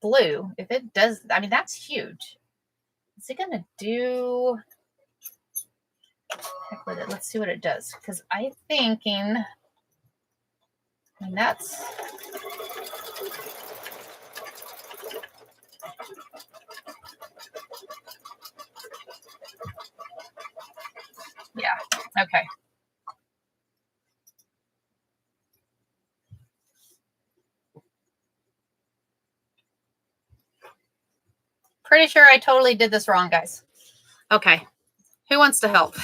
blue, if it does, I mean, that's huge. Is it going to do? Heck with it. Let's see what it does. Because I'm thinking, and that's. Yeah, okay. Pretty sure I totally did this wrong, guys. Okay. Who wants to help?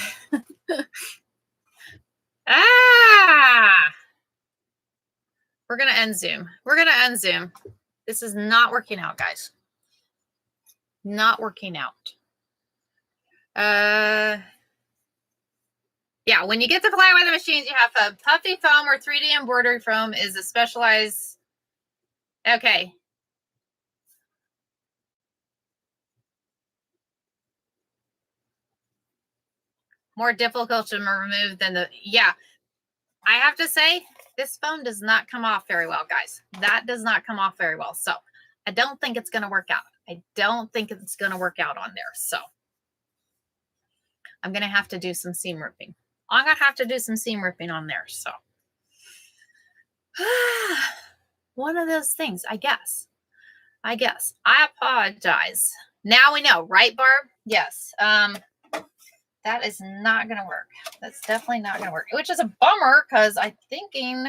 We're going to end Zoom. We're going to end Zoom. This is not working out, guys. Not working out. Yeah, when you get to fly weather machines, you have a puffy foam or 3D embroidery foam is a specialized. Okay. More difficult to remove than the, yeah. I have to say, this foam does not come off very well, guys. That does not come off very well. So I don't think it's going to work out. I don't think it's going to work out on there. So I'm going to have to do some seam ripping. I'm going to have to do some seam ripping on there. So One of those things, I guess. I apologize. Now we know, right, Barb? Yes. That is not going to work. That's definitely not going to work, which is a bummer because I'm thinking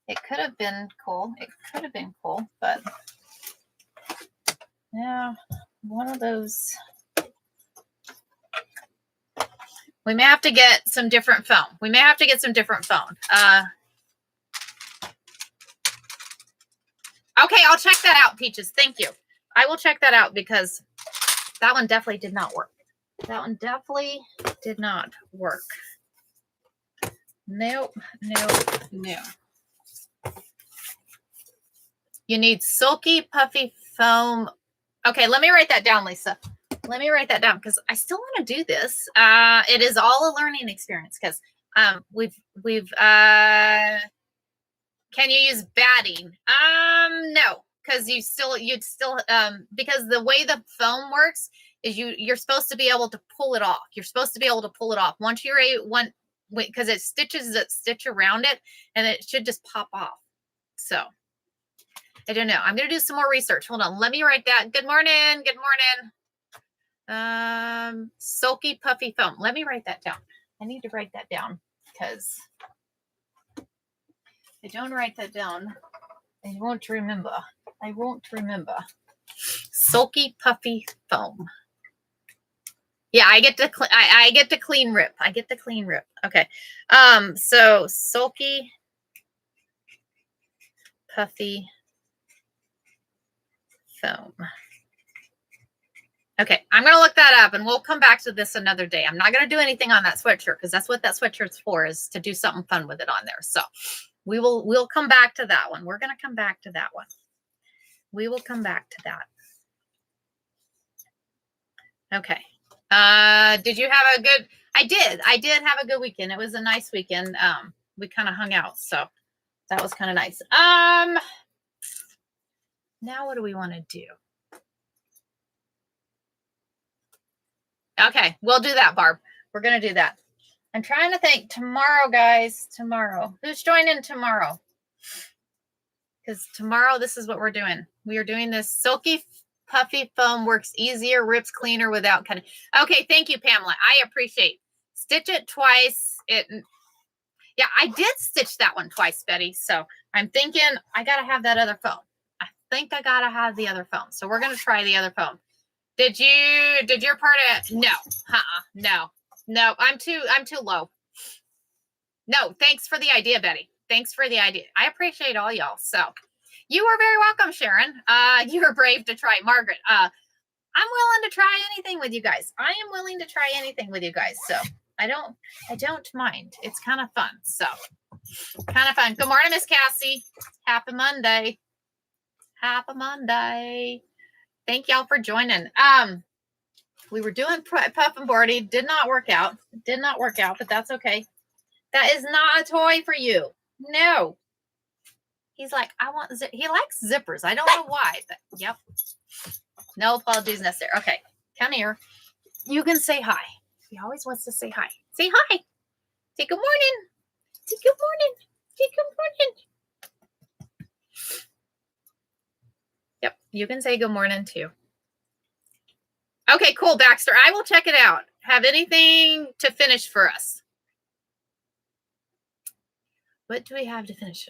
it could have been cool. It could have been cool, but yeah, one of those. We may have to get some different foam. Okay, I'll check that out, Peaches. Thank you. I will check that out because that one definitely did not work. Nope. You need silky, puffy foam. Okay, let me write that down, Lisa. Let me write that down because I still want to do this. It is all a learning experience because we've can you use batting? No, because you'd still because the way the foam works is you're supposed to be able to pull it off. Once you're because it stitches that stitch around it and it should just pop off. So I don't know. I'm gonna do some more research. Hold on, let me write that. Good morning. Silky puffy foam. Let me write that down. I need to write that down because if I don't write that down, I won't remember. Silky puffy foam. Yeah, I get to clean rip. Okay. So silky puffy foam. Okay, I'm going to look that up and we'll come back to this another day. I'm not going to do anything on that sweatshirt because that's what that sweatshirt's for, is to do something fun with it on there. So we'll come back to that one. We're going to come back to that one. We will come back to that. Okay. Did you have a good, I did have a good weekend. It was a nice weekend. We kind of hung out. So that was kind of nice. Now what do we want to do? Okay, we'll do that, Barb. We're going to do that. I'm trying to think tomorrow, guys. Who's joining tomorrow? Because tomorrow, this is what we're doing. We are doing this silky puffy foam, works easier, rips cleaner without cutting. Okay, thank you, Pamela. I appreciate. Stitch it twice. Yeah, I did stitch that one twice, Betty. So I'm thinking I got to have that other foam. I think I got to have the other foam. So we're going to try the other foam. Did your part of no, no, I'm too low. No, thanks for the idea, Betty. Thanks for the idea. I appreciate all y'all. So you are very welcome, Sharon. You were brave to try. Margaret, I'm willing to try anything with you guys. So I don't mind. It's kind of fun. Good morning, Miss Cassie. Happy Monday. Thank y'all for joining. We were doing Puff and Barty. Did not work out, but that's okay. That is not a toy for you. No. He's like, he likes zippers. I don't know why, but yep. No apologies necessary. Okay, come here. You can say hi. He always wants to say hi. Say hi. Say good morning. Yep, you can say good morning too. Okay, cool, Baxter. I will check it out. Have anything to finish for us? What do we have to finish?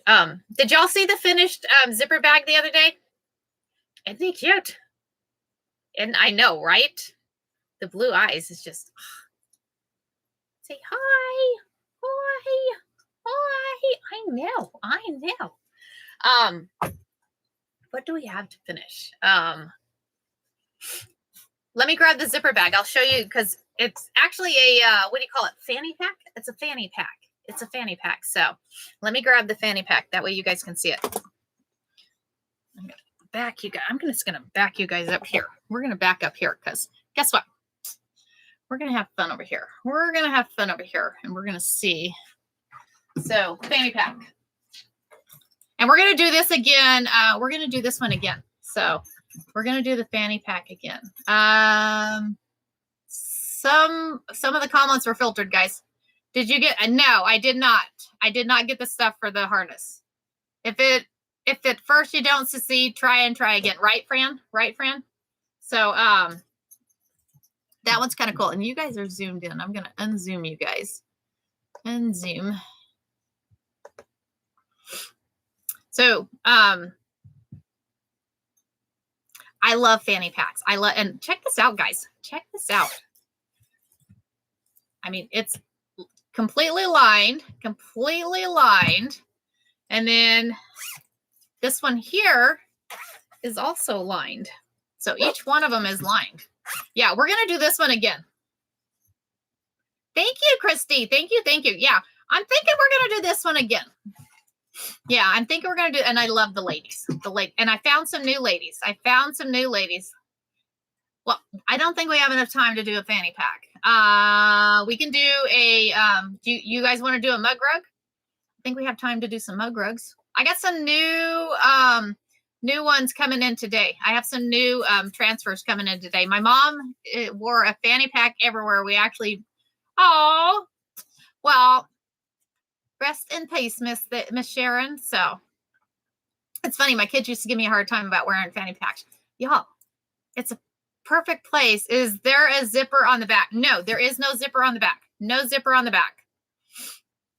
Did y'all see the finished zipper bag the other day? Isn't he cute? And I know, right? The blue eyes is just say hi. I know. What do we have to finish? Let me grab the zipper bag. I'll show you because it's actually a what do you call it? Fanny pack? It's a fanny pack. So let me grab the fanny pack. That way you guys can see it. I'm just gonna back you guys up here. We're gonna back up here because guess what? We're gonna have fun over here. And we're gonna see. So fanny pack. And we're gonna do this again. We're gonna do this one again. So we're gonna do the fanny pack again. Some of the comments were filtered, guys. Did you get? No, I did not. I did not get the stuff for the harness. If at first you don't succeed, try again. Right, Fran? Right, Fran? So, that one's kind of cool. And you guys are zoomed in. I'm going to unzoom you guys. Unzoom. So, I love fanny packs. And check this out, guys. Check this out. I mean, it's completely lined. And then this one here is also lined. So each one of them is lined. Yeah, we're going to do this one again. Thank you, Christy. Thank you. Yeah, I'm thinking we're going to do this one again. Yeah, I'm thinking we're going to do, and I love the ladies. And I found some new ladies. Well, I don't think we have enough time to do a fanny pack. We can do a, do you guys want to do a mug rug? I think we have time to do some mug rugs. I got some new ones coming in today. I have some new transfers coming in today. My mom wore a fanny pack everywhere. We actually, well, rest in peace, Miss Sharon. So it's funny. My kids used to give me a hard time about wearing fanny packs. Y'all, it's a perfect place. Is there a zipper on the back? No, there is no zipper on the back. No zipper on the back.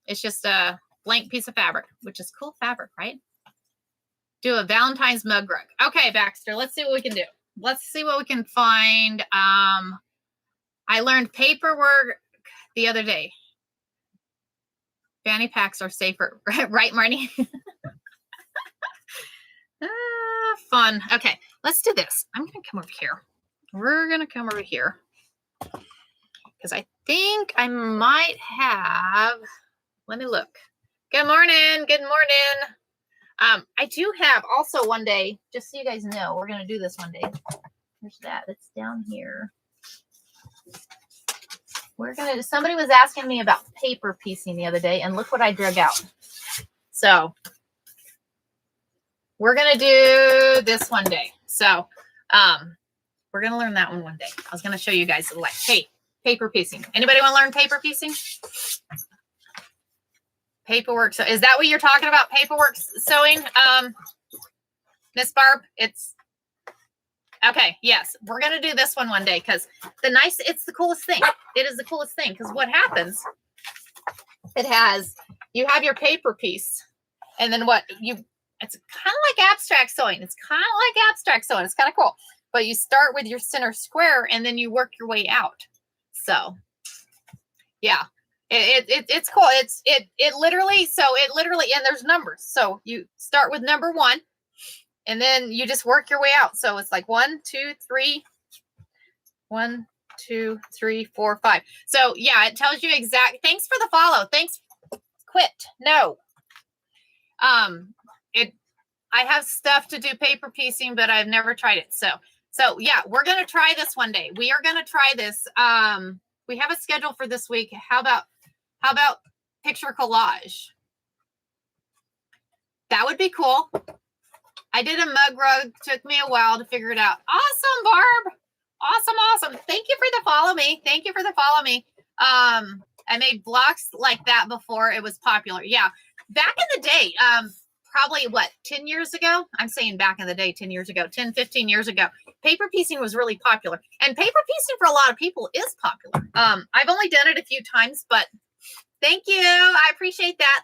It's just a blank piece of fabric, which is cool fabric, right? Do a Valentine's mug rug. Okay, Baxter, let's see what we can do. Let's see what we can find. I learned paperwork the other day. Fanny packs are safer, right, Marnie? Fun. Okay, let's do this. I'm going to come over here. We're going to come over here because I think I might have, let me look. Good morning. Good morning. I do have also one day, just so you guys know, we're going to do this one day. Where's that? It's down here. Somebody was asking me about paper piecing the other day, and look what I drug out. So we're going to do this one day. So, we're going to learn that one day. I was going to show you guys the hey, paper piecing. Anybody want to learn paper piecing? Paperwork. So is that what you're talking about? Paperwork sewing? Miss Barb, it's okay. Yes. We're going to do this one day because it's the coolest thing. It is the coolest thing because what happens, you have your paper piece and then it's kind of like abstract sewing. It's kind of cool. But you start with your center square and then you work your way out. So, yeah, it's cool. It literally, and there's numbers. So you start with number 1 and then you just work your way out. So it's like 1, 2, 3, 1, 2, 3, 4, 5. So yeah, it tells you exact. Thanks for the follow. Thanks. Quit. No. I have stuff to do paper piecing, but I've never tried it. So yeah, we're going to try this one day. We are going to try this. We have a schedule for this week. How about picture collage? That would be cool. I did a mug rug. Took me a while to figure it out. Awesome, Barb. Awesome. Thank you for the follow me. I made blocks like that before it was popular. Yeah. Back in the day, probably 10 years ago? I'm saying back in the day, 10 years ago, 10, 15 years ago, paper piecing was really popular. And paper piecing for a lot of people is popular. I've only done it a few times, but thank you. I appreciate that.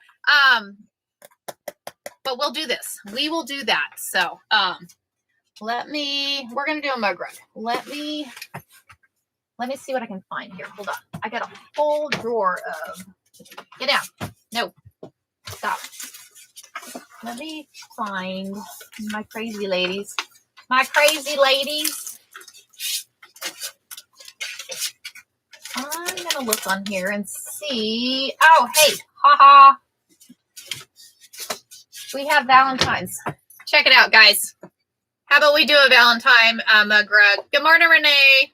But we'll do this. We will do that. So, we're going to do a mug rug. Let me see what I can find here. Hold on. I got a whole drawer of, get down. No, stop. Let me find my crazy ladies. I'm going to look on here and see. Oh, hey, haha. We have Valentine's. Check it out, guys. How about we do a Valentine mug rug? Good morning, Renee.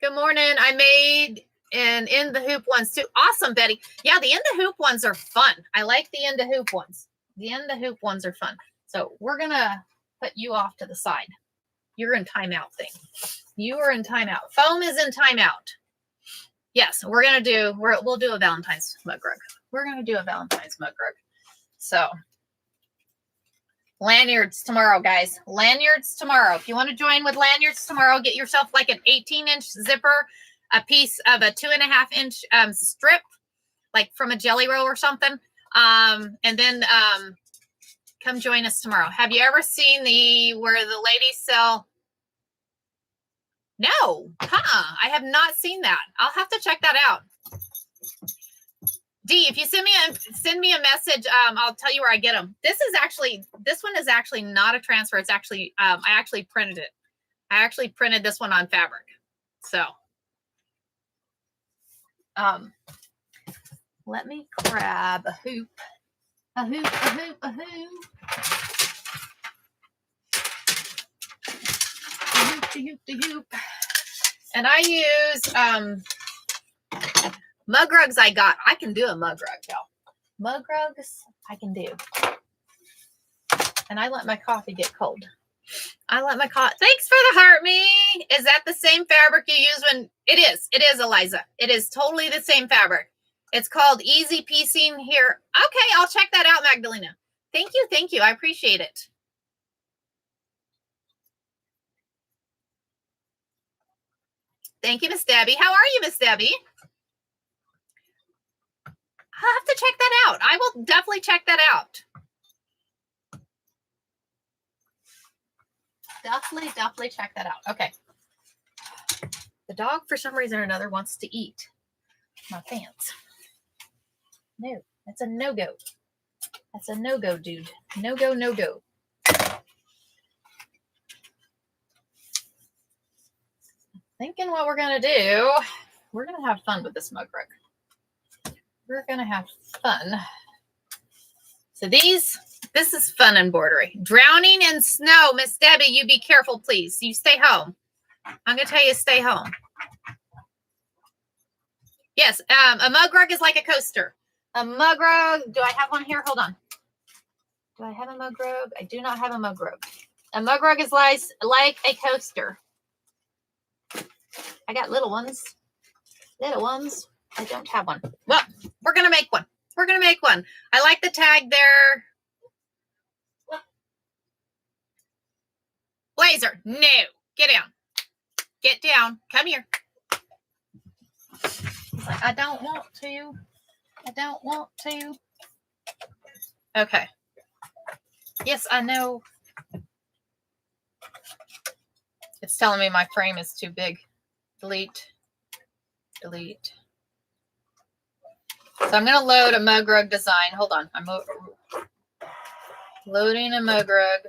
Good morning. I made an in the hoop ones too. Awesome, Betty. Yeah, the in the hoop ones are fun. I like the in the hoop ones. The in the hoop ones are fun. So we're going to put you off to the side. You're in timeout thing. You are in timeout. Foam is in timeout. Yes, we'll do a Valentine's mug rug. We're gonna do a Valentine's mug rug. So lanyards tomorrow, guys. Lanyards tomorrow. If you want to join with lanyards tomorrow, get yourself like an 18-inch zipper, a piece of a 2.5-inch strip, like from a Jelly Roll or something. And then come join us tomorrow. Have you ever seen where the ladies sell? No, I have not seen that. I'll have to check that out. D, if you send me a message, I'll tell you where I get them. This one is actually not a transfer. It's actually, I actually printed it. I actually printed this one on fabric. So, let me grab a hoop. A hoop. The hoop. And I use mug rugs I got. I can do a mug rug, though. Mug rugs I can do. And I let my coffee get cold. Thanks for the heart, me. Is that the same fabric you use when it is? It is, Eliza. It is totally the same fabric. It's called Easy Piecing here. Okay, I'll check that out, Magdalena. Thank you. I appreciate it. Thank you, Miss Debbie. How are you, Miss Debbie? I'll have to check that out. I will definitely check that out. Definitely check that out. Okay. The dog, for some reason or another, wants to eat my pants. No, that's a no-go. That's a no-go, dude. No-go. Thinking what we're going to do, we're going to have fun with this mug rug. We're going to have fun. So this is fun embroidery. Drowning in snow. Miss Debbie, you be careful, please. You stay home. I'm going to tell you, stay home. Yes, a mug rug is like a coaster. A mug rug. Do I have one here? Hold on. Do I have a mug rug? I do not have a mug rug. A mug rug is like a coaster. I got little ones. I don't have one. Well, we're going to make one. I like the tag there. Blazer, no. Get down. Come here. He's like, I don't want to. Okay. Yes, I know. It's telling me my frame is too big. Delete. So I'm going to load a mug rug design. Hold on. I'm loading a mug rug.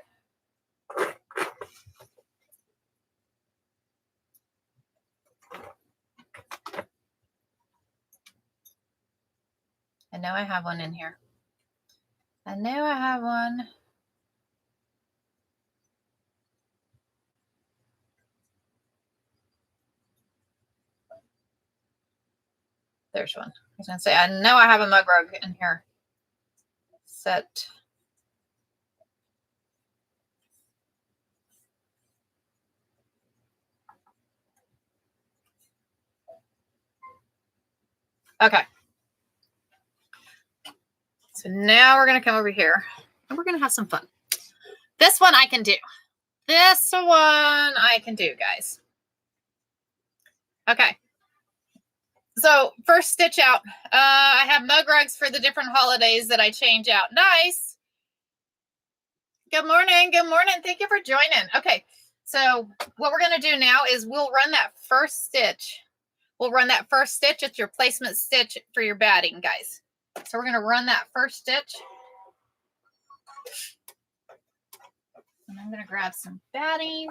I know I have one in here. There's one. I was going to say, I know I have a mug rug in here. Set. Okay. So now we're going to come over here and we're going to have some fun. This one I can do. Guys. Okay. So first stitch out. I have mug rugs for the different holidays that I change out. Nice. Good morning. Thank you for joining. Okay. So what we're going to do now is we'll run that first stitch. It's your placement stitch for your batting, guys. So we're going to run that first stitch. And I'm going to grab some batting.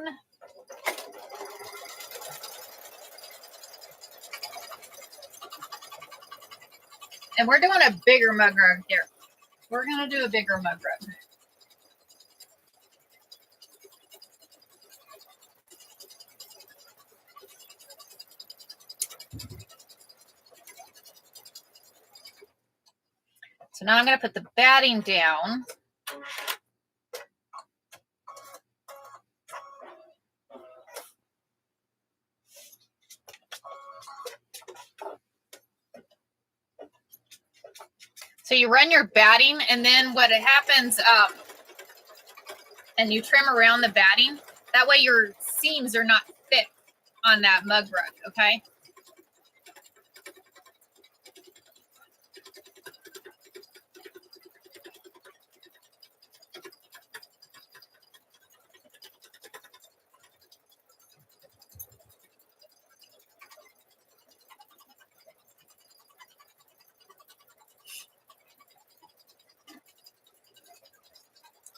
And we're doing a bigger mug rug here. We're going to do a bigger mug rug. So now I'm going to put the batting down. So you run your batting, and then what happens, and you trim around the batting. That way your seams are not thick on that mug rug, okay?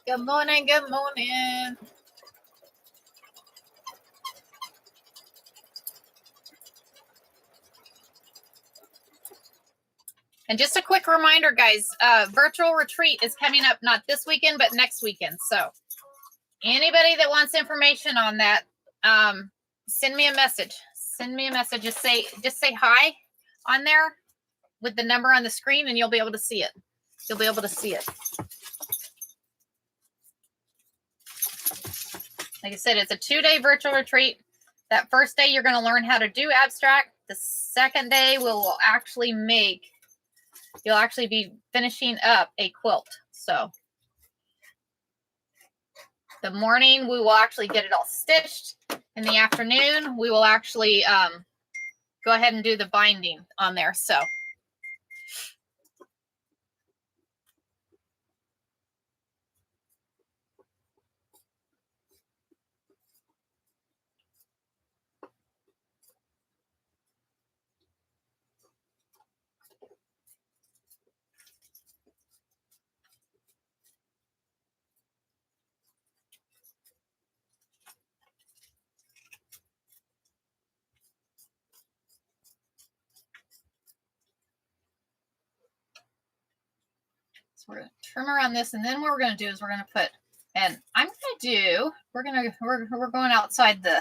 Good morning, good morning. And just a quick reminder, guys, virtual retreat is coming up not this weekend, but next weekend. So anybody that wants information on that, send me a message. Send me a message. Just say hi on there with the number on the screen, and you'll be able to see it. You'll be able to see it. Like I said, it's a 2-day virtual retreat. That first day, you're going to learn how to do abstract. The second day, you'll actually be finishing up a quilt. So the morning, we will actually get it all stitched. In the afternoon, we will actually go ahead and do the binding on there. So we're going to trim around this, and then what we're going to do is we're going to put, and we're going outside the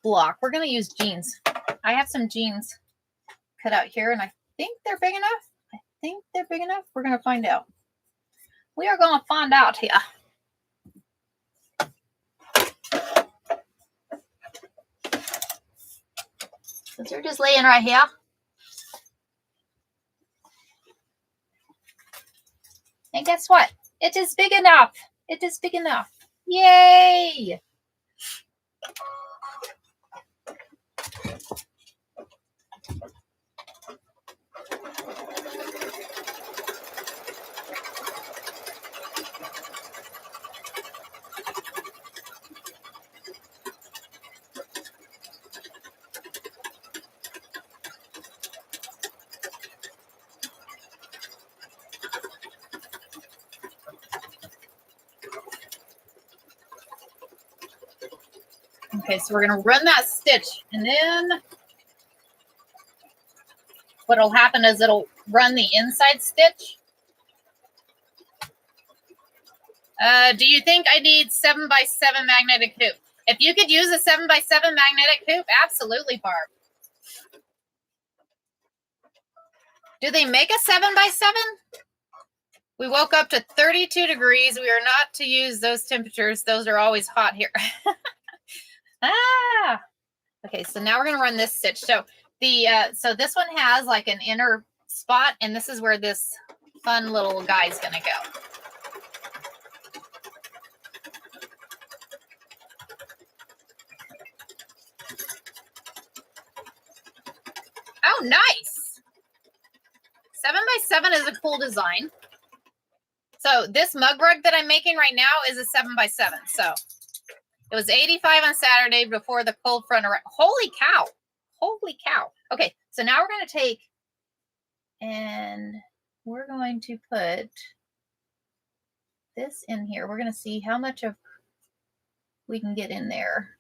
block. We're going to use jeans. I have some jeans cut out here, and I think they're big enough. We're going to find out. We are going to find out here. So they're just laying right here. And guess what? It is big enough. It is big enough. Yay! Okay, so we're going to run that stitch, and then what will happen is it'll run the inside stitch. Do you think I need 7x7 magnetic hoop? If you could use a 7x7 magnetic hoop, absolutely, Barb. Do they make a 7x7? We woke up to 32 degrees. We are not to use those temperatures. Those are always hot here. Okay, so now we're going to run this stitch. So so this one has like an inner spot, and this is where this fun little guy is going to go. Oh, nice. 7x7 is a cool design. So this mug rug that I'm making right now is a 7x7. So it was 85 on Saturday before the cold front. Holy cow. Holy cow. Okay, so now we're going to take and we're going to put this in here. We're going to see how much of we can get in there.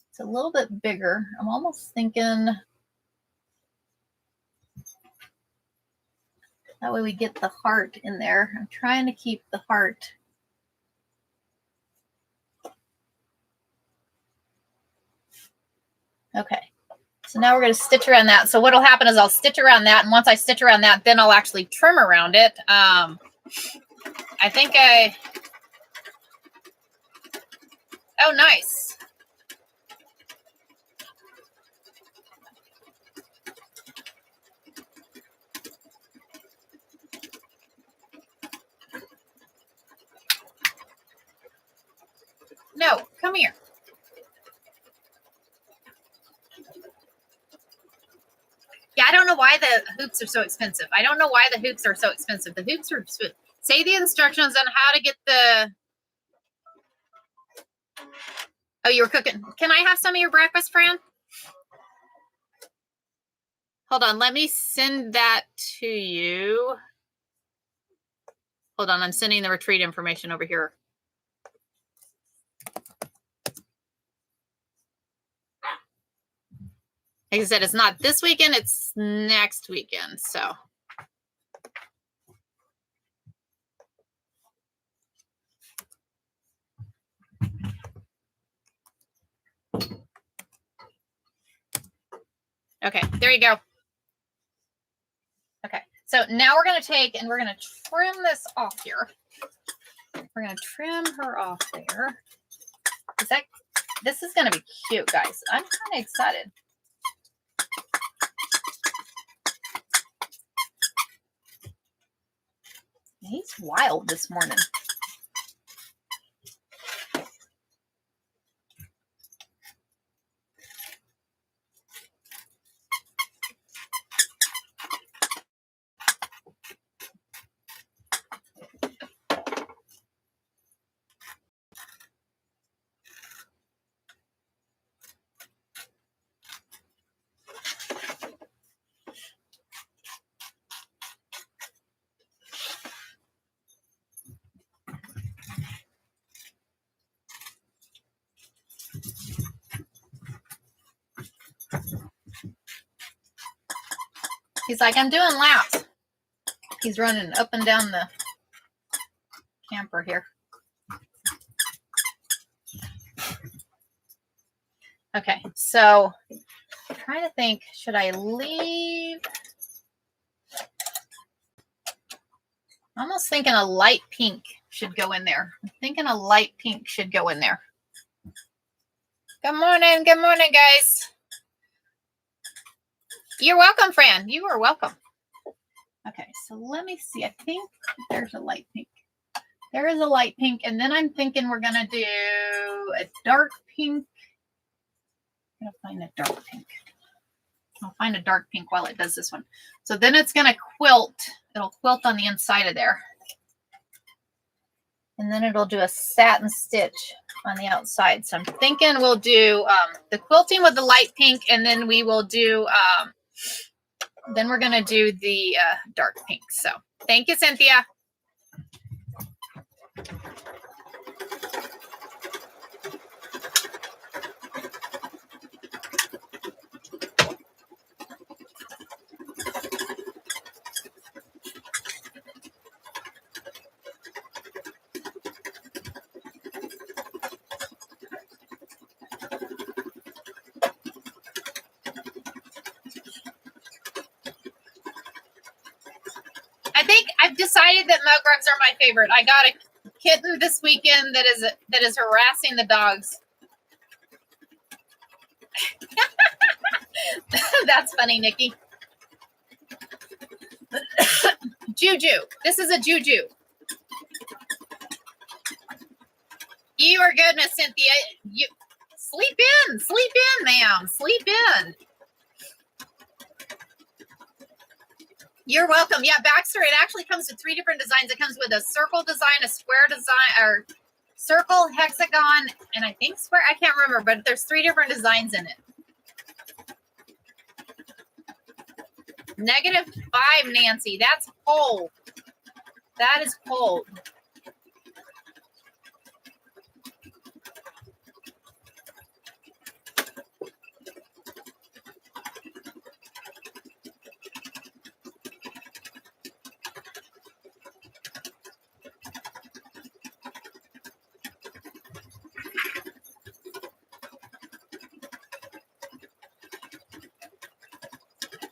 It's a little bit bigger. I'm almost thinking that way we get the heart in there. I'm trying to keep the heart. Okay, so now we're going to stitch around that. So what will happen is I'll stitch around that, and once I stitch around that, then I'll actually trim around it. I think oh, nice. go. Come here. Yeah, I don't know why the hoops are so expensive. I don't know why the hoops are so expensive. The hoops are, say the instructions on how to get the, oh, you were cooking. Can I have some of your breakfast, Fran? Hold on, let me send that to you. Hold on, I'm sending the retreat information over here. Like I said, it's not this weekend, it's next weekend, so. Okay, there you go. Okay, so now we're gonna take and we're gonna trim this off here. We're gonna trim her off there. This is gonna be cute, guys. I'm kind of excited. He's wild this morning. He's like, I'm doing laps. He's running up and down the camper here. Okay, so I'm trying to think, should I leave? I'm almost thinking a light pink should go in there. I'm thinking a light pink should go in there. Good morning, guys. You're welcome, Fran. You are welcome. Okay, so let me see. I think there's a light pink. There is a light pink, and then I'm thinking we're gonna do a dark pink. I'm gonna find a dark pink. I'll find a dark pink while it does this one. So then it's gonna quilt. It'll quilt on the inside of there. And then it'll do a satin stitch on the outside. So I'm thinking we'll do the quilting with the light pink, and then we will do, then we're gonna do the dark pink. So thank you, Cynthia. I've decided that mugrams are my favorite. I got a kitten this weekend that is harassing the dogs. That's funny, Nikki. Juju. This is a Juju. You are good, Miss Cynthia. You sleep in, ma'am. Sleep in. You're welcome. Yeah, Baxter, it actually comes with 3 different designs. It comes with a circle design, a square design, or circle, hexagon, and I think square. I can't remember, but there's 3 different designs in it. -5, Nancy. That's cold. That is cold.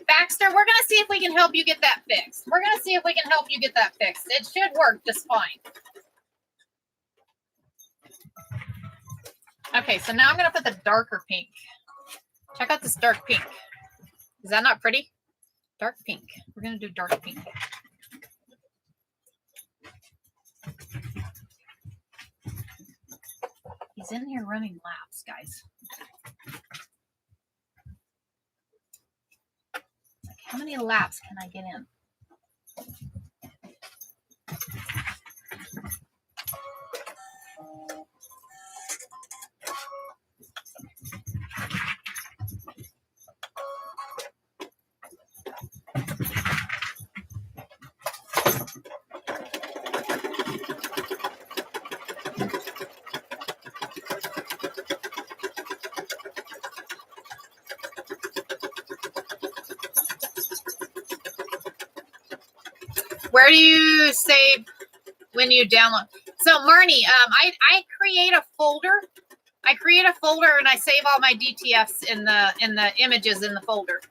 Baxter, we're going to see if we can help you get that fixed. We're going to see if we can help you get that fixed. It should work just fine. Okay, so now I'm going to put the darker pink. Check out this dark pink. Is that not pretty? Dark pink. We're going to do dark pink. He's in here running laps, guys. Like, how many laps can I get in? Where do you save when you download? So Marnie, I create a folder. I create a folder and I save all my DTFs in the images in the folder.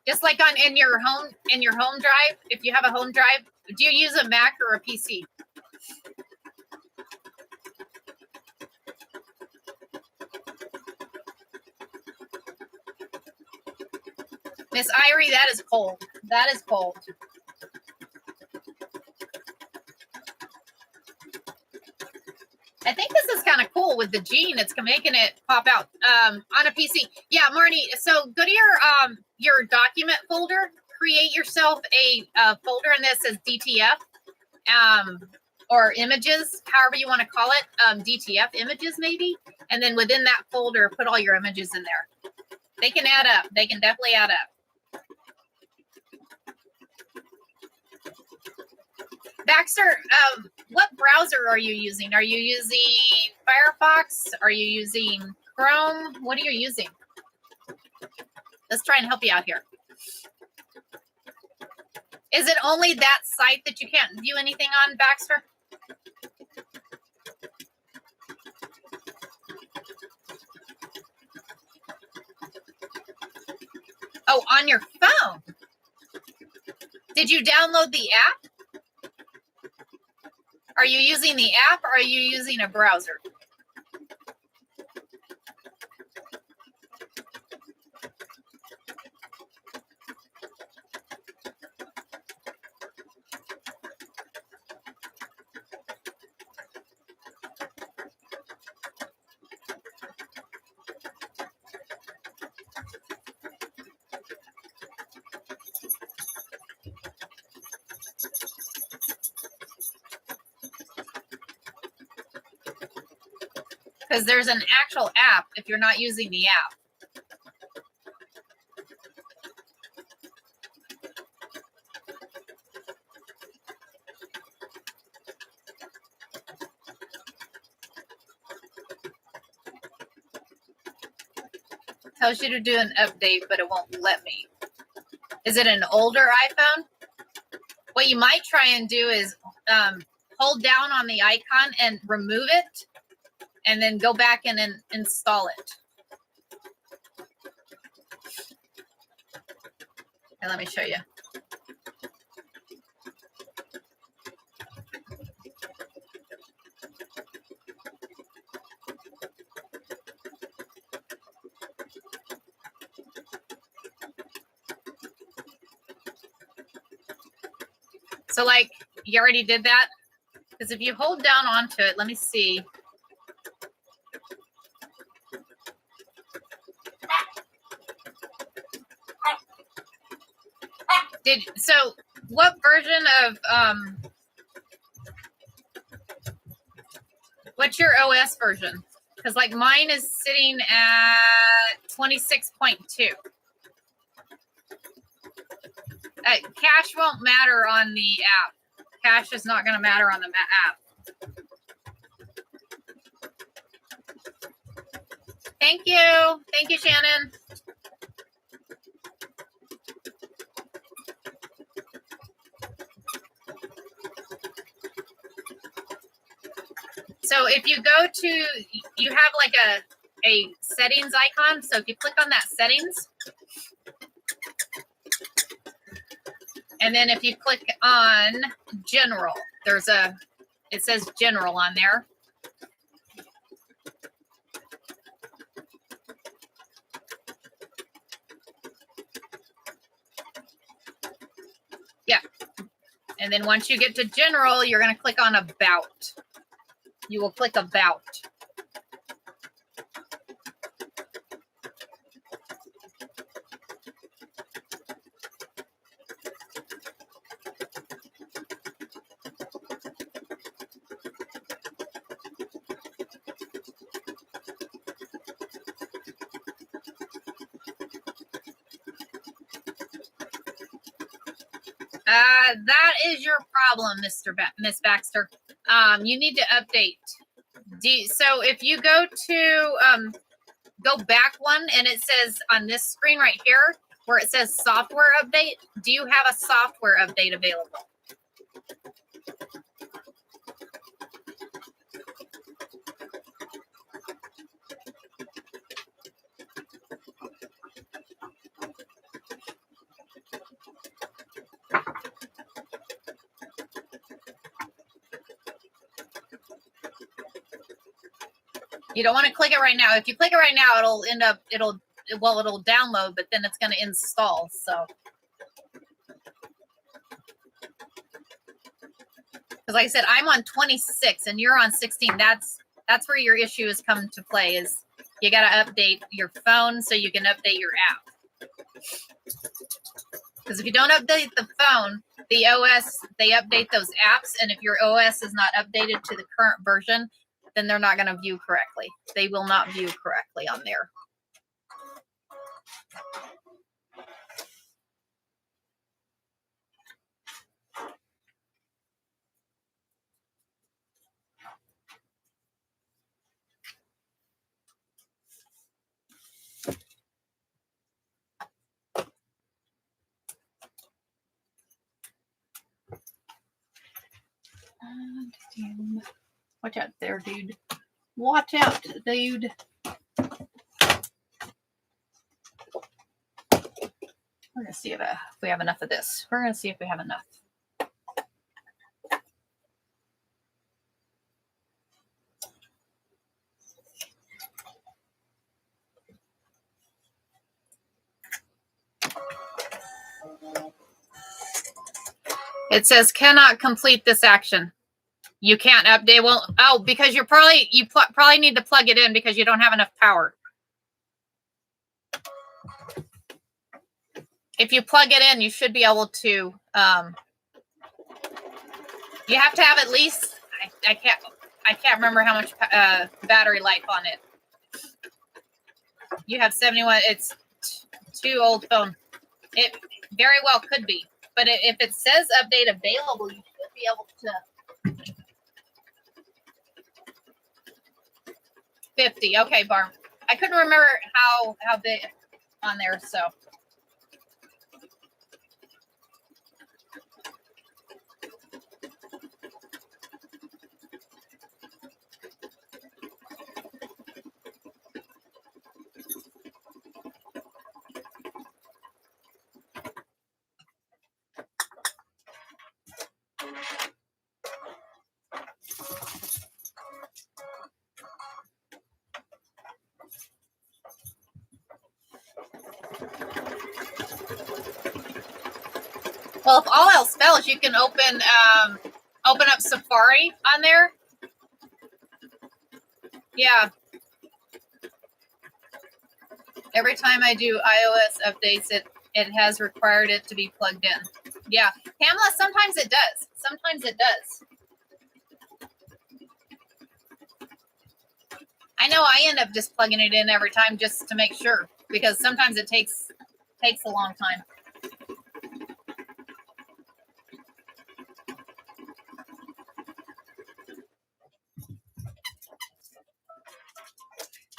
Just like in your home drive. If you have a home drive, do you use a Mac or a PC? Miss Irie, that is cold. That is cold. I think this is kind of cool with the gene. It's making it pop out on a PC. Yeah, Marnie. So go to your document folder. Create yourself a folder, and this says DTF or images, however you want to call it. DTF images maybe, and then within that folder, put all your images in there. They can add up. They can definitely add up. Baxter, what browser are you using? Are you using Firefox? Are you using Chrome? What are you using? Let's try and help you out here. Is it only that site that you can't view anything on, Baxter? Oh, on your phone. Did you download the app? Are you using the app or are you using a browser? Because there's an actual app if you're not using the app. Tells you to do an update, but it won't let me. Is it an older iPhone? What you might try and do is hold down on the icon and remove it, and then go back and install it. And let me show you. So like, you already did that? Because if you hold down onto it, let me see. So what version of, what's your OS version? Because like mine is sitting at 26.2. Cache won't matter on the app. Cache is not going to matter on the app. Thank you. Thank you, Shannon. So if you go to, you have like a settings icon. So if you click on that settings, and then if you click on general, it says general on there. Yeah. And then once you get to general, you're going to click on about. you will click About. That is your problem, Miss Baxter. You need to update. So if you go to go back one, and it says on this screen right here where it says software update, do you have a software update available? You don't want to click it right now. If you click it right now, it'll download, but then it's going to install. So, because like I said, I'm on 26 and you're on 16. That's where your issue is come to play. Is you got to update your phone so you can update your app. Because if you don't update the phone, the OS, they update those apps, and if your OS is not updated to the current version, then they're not going to view correctly. They will not view correctly on there. Watch out there, dude. Watch out, dude. We're going to see if we have enough of this. We're going to see if we have enough. It says cannot complete this action. You can't update. Well, oh, because you probably need to plug it in because you don't have enough power. If you plug it in, you should be able to. You have to have at least. I can't remember how much battery life on it. You have 71. It's too old phone. It very well could be, but if it says update available, you should be able to. 50. Okay, Barb. I couldn't remember how big on there, so. Well, if all else fails, you can open up Safari on there. Yeah. Every time I do iOS updates, it has required it to be plugged in. Yeah. Pamela, sometimes it does. Sometimes it does. I know I end up just plugging it in every time just to make sure, because sometimes it takes a long time.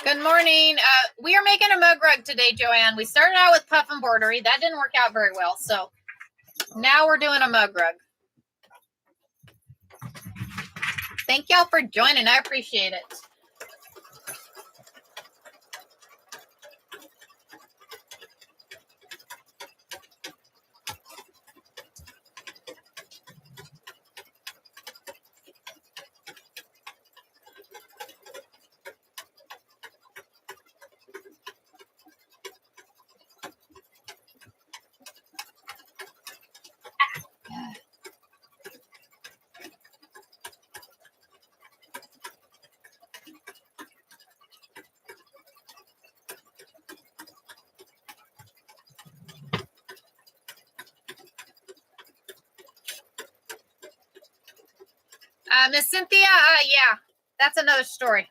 Good morning. We are making a mug rug today, Joanne. We started out with puff embroidery. That didn't work out very well. So now we're doing a mug rug. Thank y'all for joining. I appreciate it. Miss Cynthia, yeah, that's another story.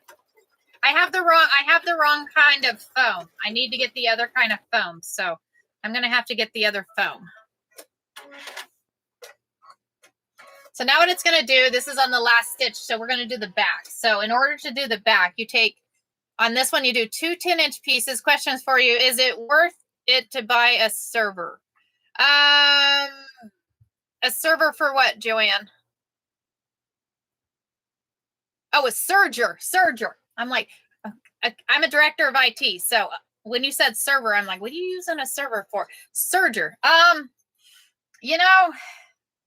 I have the wrong kind of foam. I need to get the other kind of foam. So I'm going to have to get the other foam. So now what it's going to do, this is on the last stitch. So we're going to do the back. So in order to do the back, you take, on this one, you do 2 10-inch pieces. Questions for you. Is it worth it to buy a server? A server for what, Joanne? Oh, a serger. I'm like, I'm a director of IT. So when you said server, I'm like, what are you using a server for? Serger. You know,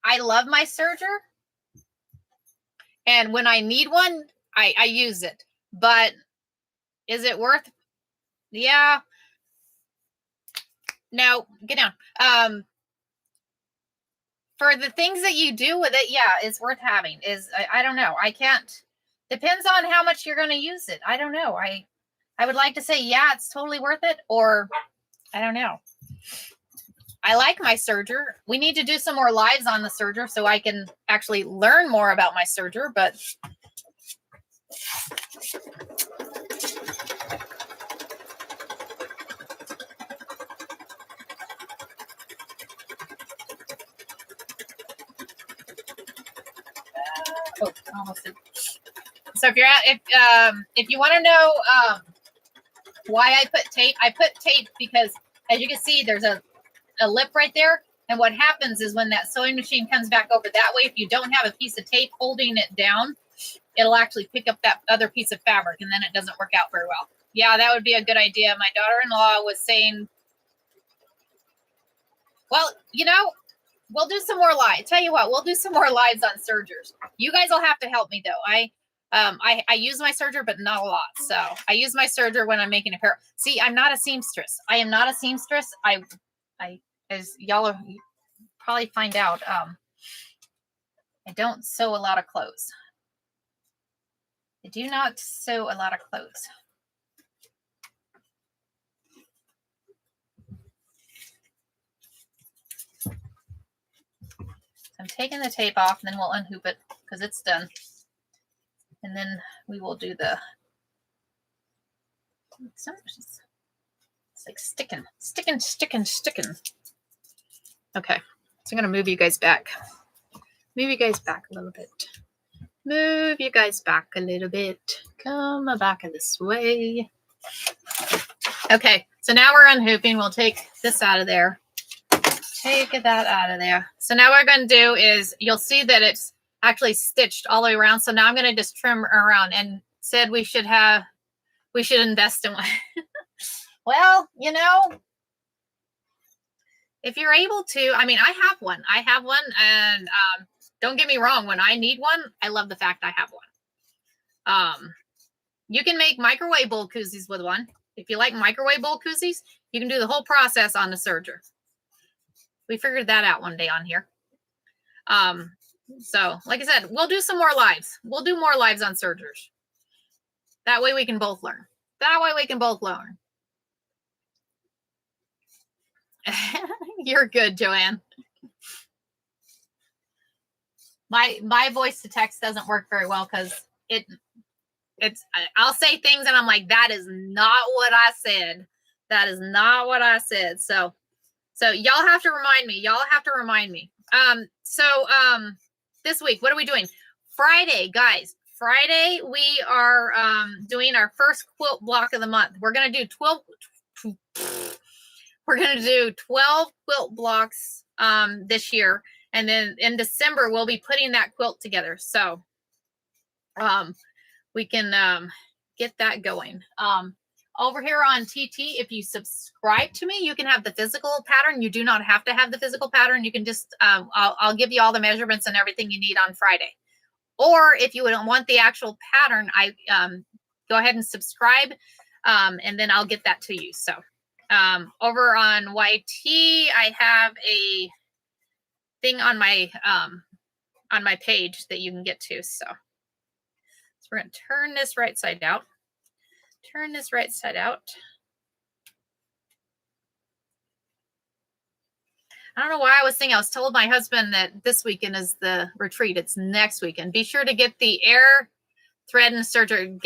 I love my serger. And when I need one, I use it. But is it worth? Yeah. No, get down. For the things that you do with it, yeah, it's worth having. I don't know. I can't. Depends on how much you're going to use it. I don't know. I would like to say, yeah, it's totally worth it. Or I don't know. I like my serger. We need to do some more lives on the serger so I can actually learn more about my serger. But almost did. So if you want to know why I put tape because as you can see, there's a lip right there. And what happens is when that sewing machine comes back over that way, if you don't have a piece of tape holding it down, it'll actually pick up that other piece of fabric and then it doesn't work out very well. Yeah, that would be a good idea. My daughter-in-law was saying, well, you know, we'll do some more lives. Tell you what, we'll do some more lives on sergers. You guys will have to help me though. I use my serger, but not a lot. So I use my serger when I'm making apparel. See, I'm not a seamstress. I am not a seamstress. I as y'all probably find out, I don't sew a lot of clothes. I do not sew a lot of clothes. I'm taking the tape off, and then we'll unhoop it because it's done. And then we will do the. It's like sticking. Okay, so I'm gonna move you guys back. Move you guys back a little bit. Move you guys back a little bit. Come back this way. Okay, so now we're unhooping. We'll take this out of there. Take that out of there. So now what we're going to do is you'll see that it's actually stitched all the way around. So now I'm going to just trim around and said we should invest in one. Well, you know, if you're able to, I mean, I have one and don't get me wrong. When I need one, I love the fact I have one. You can make microwave bowl koozies with one. If you like microwave bowl koozies, you can do the whole process on the serger. We figured that out one day on here. So like I said, we'll do some more lives. We'll do more lives on sergers. That way we can both learn. You're good, Joanne. My voice to text doesn't work very well because I'll say things and I'm like, that is not what I said. That is not what I said. So y'all have to remind me. This week, what are we doing? Friday, guys. Friday, we are doing our first quilt block of the month. We're gonna do 12. We're gonna do 12 quilt blocks this year, and then in December we'll be putting that quilt together. So we can get that going. Over here on TT, if you subscribe to me, you can have the physical pattern. You do not have to have the physical pattern. You can just, I'll give you all the measurements and everything you need on Friday. Or if you don't want the actual pattern, go ahead and subscribe, and then I'll get that to you. So over on YT, I have a thing on my page that you can get to. So we're going to turn this right side out. Turn this right side out. I don't know why I was thinking. I was told my husband that this weekend is the retreat. It's next weekend. Be sure to get the air thread and serger.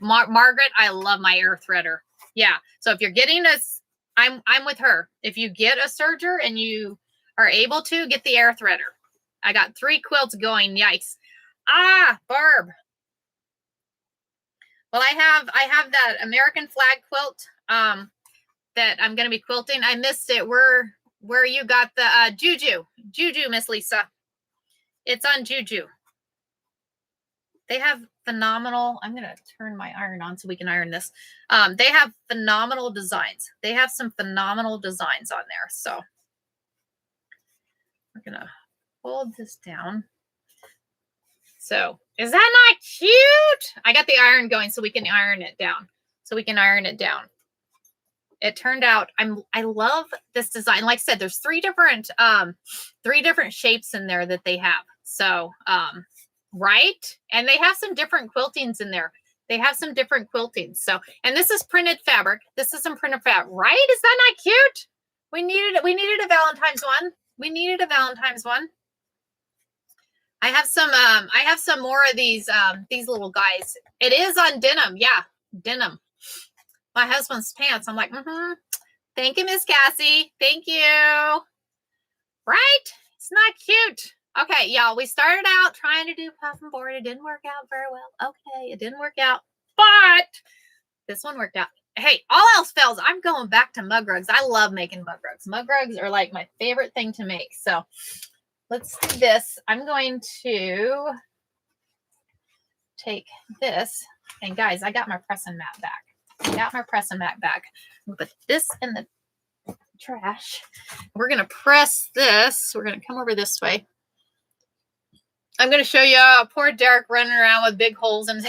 Margaret, I love my air threader. Yeah. So if you're getting this, I'm with her. If you get a serger and you are able to get the air threader. I got 3 quilts going. Yikes. Barb. Well, I have that American flag quilt that I'm going to be quilting. I missed it. Where you got the Juju, Miss Lisa. It's on Juju. They have phenomenal. I'm going to turn my iron on so we can iron this. They have phenomenal designs. They have some phenomenal designs on there. So we're going to hold this down. So is that not cute? I got the iron going so we can iron it down. It turned out I love this design. Like I said, there's 3 different shapes in there that they have. So right, and they have some different quiltings in there. So, and this is printed fabric. This is some printed fabric, right? Is that not cute? We needed a Valentine's one. I have some more of these little guys. It is on denim. Yeah, denim. My husband's pants. I'm like, thank you, Miss Cassie. Thank you. Right? It's not cute. Okay, y'all, we started out trying to do puff and board. It didn't work out very well. Okay, it didn't work out, but this one worked out. Hey, all else fails, I'm going back to mug rugs. I love making mug rugs. Mug rugs are like my favorite thing to make. So let's do this. I'm going to take this. And guys, I got my pressing mat back. I'm going to put this in the trash. We're going to press this. We're going to come over this way. I'm going to show you poor Derek running around with big holes in his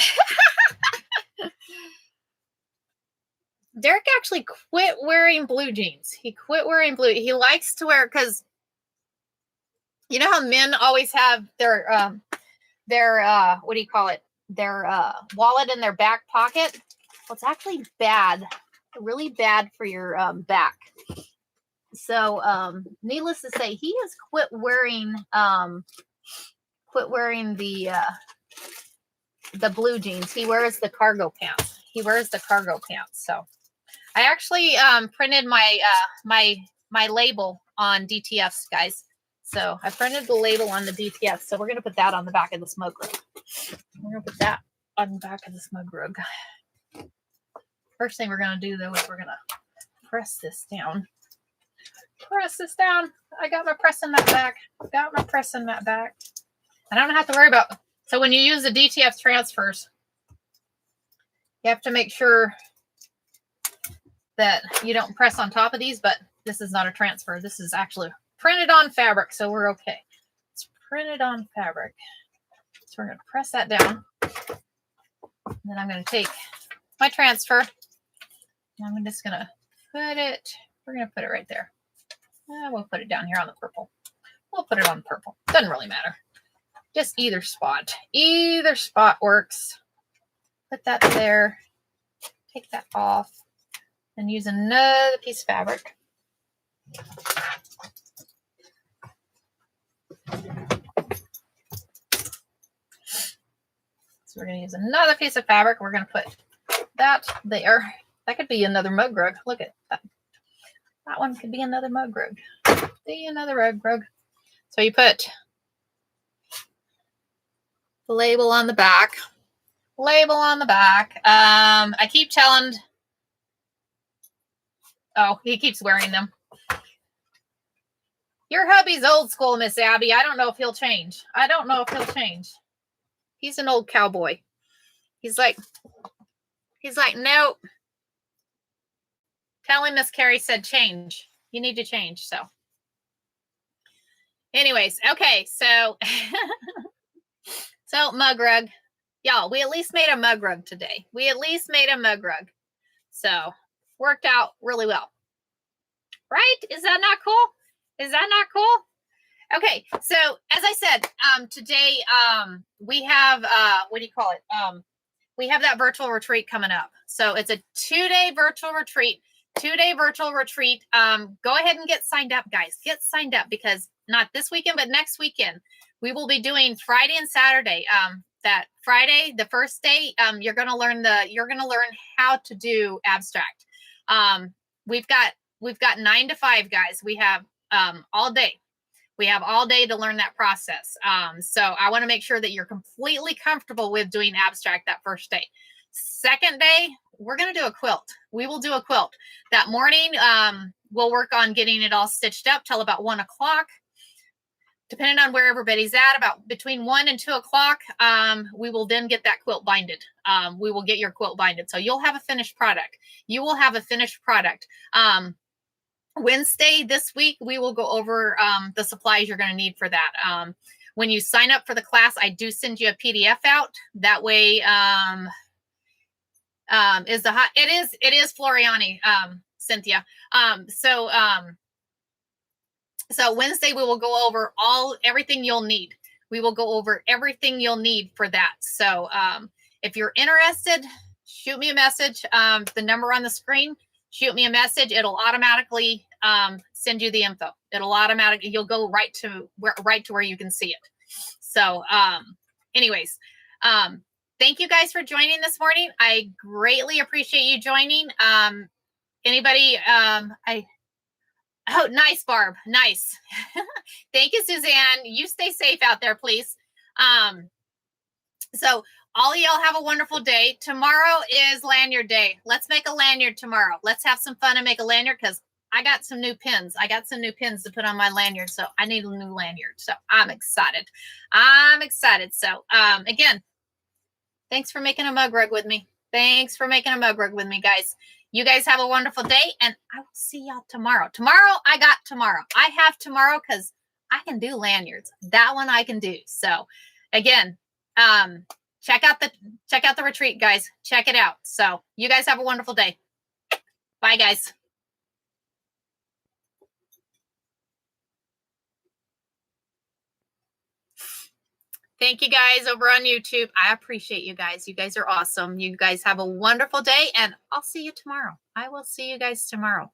Derek actually quit wearing blue jeans. He likes to wear, because you know how men always have their what do you call it? Their wallet in their back pocket. Well, it's actually bad, really bad for your back. So, needless to say, he has quit wearing the blue jeans. He wears the cargo pants. So, I actually printed my my label on DTFs, guys. So I printed the label on the DTF. So we're going to put that on the back of this mug rug. First thing we're going to do, though, is we're going to press this down. I got my pressing mat back. I don't have to worry about. So when you use the DTF transfers, you have to make sure that you don't press on top of these, but this is not a transfer. This is actually printed on fabric, so we're okay. It's printed on fabric. So we're going to press that down. And then I'm going to take my transfer. And I'm just going to put it, we're going to put it right there. We'll put it down here on the purple. Doesn't really matter. Just either spot. Either spot works. Put that there. Take that off. And use another piece of fabric. So we're going to use another piece of fabric. We're going to put that there. That could be another mug rug. Look at that. That one could be another mug rug. So you put the label on the back. I keep telling. Oh, he keeps wearing them. Your hubby's old school, Miss Abby. I don't know if he'll change. He's an old cowboy. He's like, nope. Tell him Miss Carrie said change. You need to change. So anyways, okay. So, so mug rug. Y'all, we at least made a mug rug today. So worked out really well. Right? Is that not cool? Okay. So as I said, today, we have, what do you call it? We have that virtual retreat coming up. So it's a 2-day virtual retreat. 2-day virtual retreat. Go ahead and get signed up, guys. Get signed up, because not this weekend, but next weekend, we will be doing Friday and Saturday. That Friday, the first day, you're going to learn how to do abstract. We've got 9 to 5, guys. We have all day. We have all day to learn that process. So I want to make sure that you're completely comfortable with doing abstract that first day. Second day, we're going to do a quilt. We will do a quilt. That morning, we'll work on getting it all stitched up till about 1 o'clock. Depending on where everybody's at, about between 1 and 2 o'clock, we will then get that quilt binded. We will get your quilt binded. So you'll have a finished product. You will have a finished product. Wednesday this week, we will go over the supplies you're going to need for that. When you sign up for the class, I do send you a PDF out. That way, it is Floriani, Cynthia. So Wednesday, we will go over everything you'll need. We will go over everything you'll need for that. So if you're interested, shoot me a message. The number on the screen, shoot me a message. It'll automatically send you the info. You'll go right to where you can see it. So anyways, thank you guys for joining this morning. I greatly appreciate you joining. Anybody, oh, nice, Barb. Nice. Thank you, Suzanne. You stay safe out there, please. So all of y'all have a wonderful day. Tomorrow is lanyard day. Let's make a lanyard tomorrow. Let's have some fun and make a lanyard, because I got some new pins. I got some new pins to put on my lanyard. So I need a new lanyard. So I'm excited. So again, thanks for making a mug rug with me. Thanks for making a mug rug with me, guys. You guys have a wonderful day, and I will see y'all tomorrow. I have tomorrow because I can do lanyards. That one I can do. So again, check out the retreat, guys. Check it out. So you guys have a wonderful day. Bye, guys. Thank you guys over on YouTube. I appreciate you guys. You guys are awesome. You guys have a wonderful day, and I'll see you tomorrow. I will see you guys tomorrow.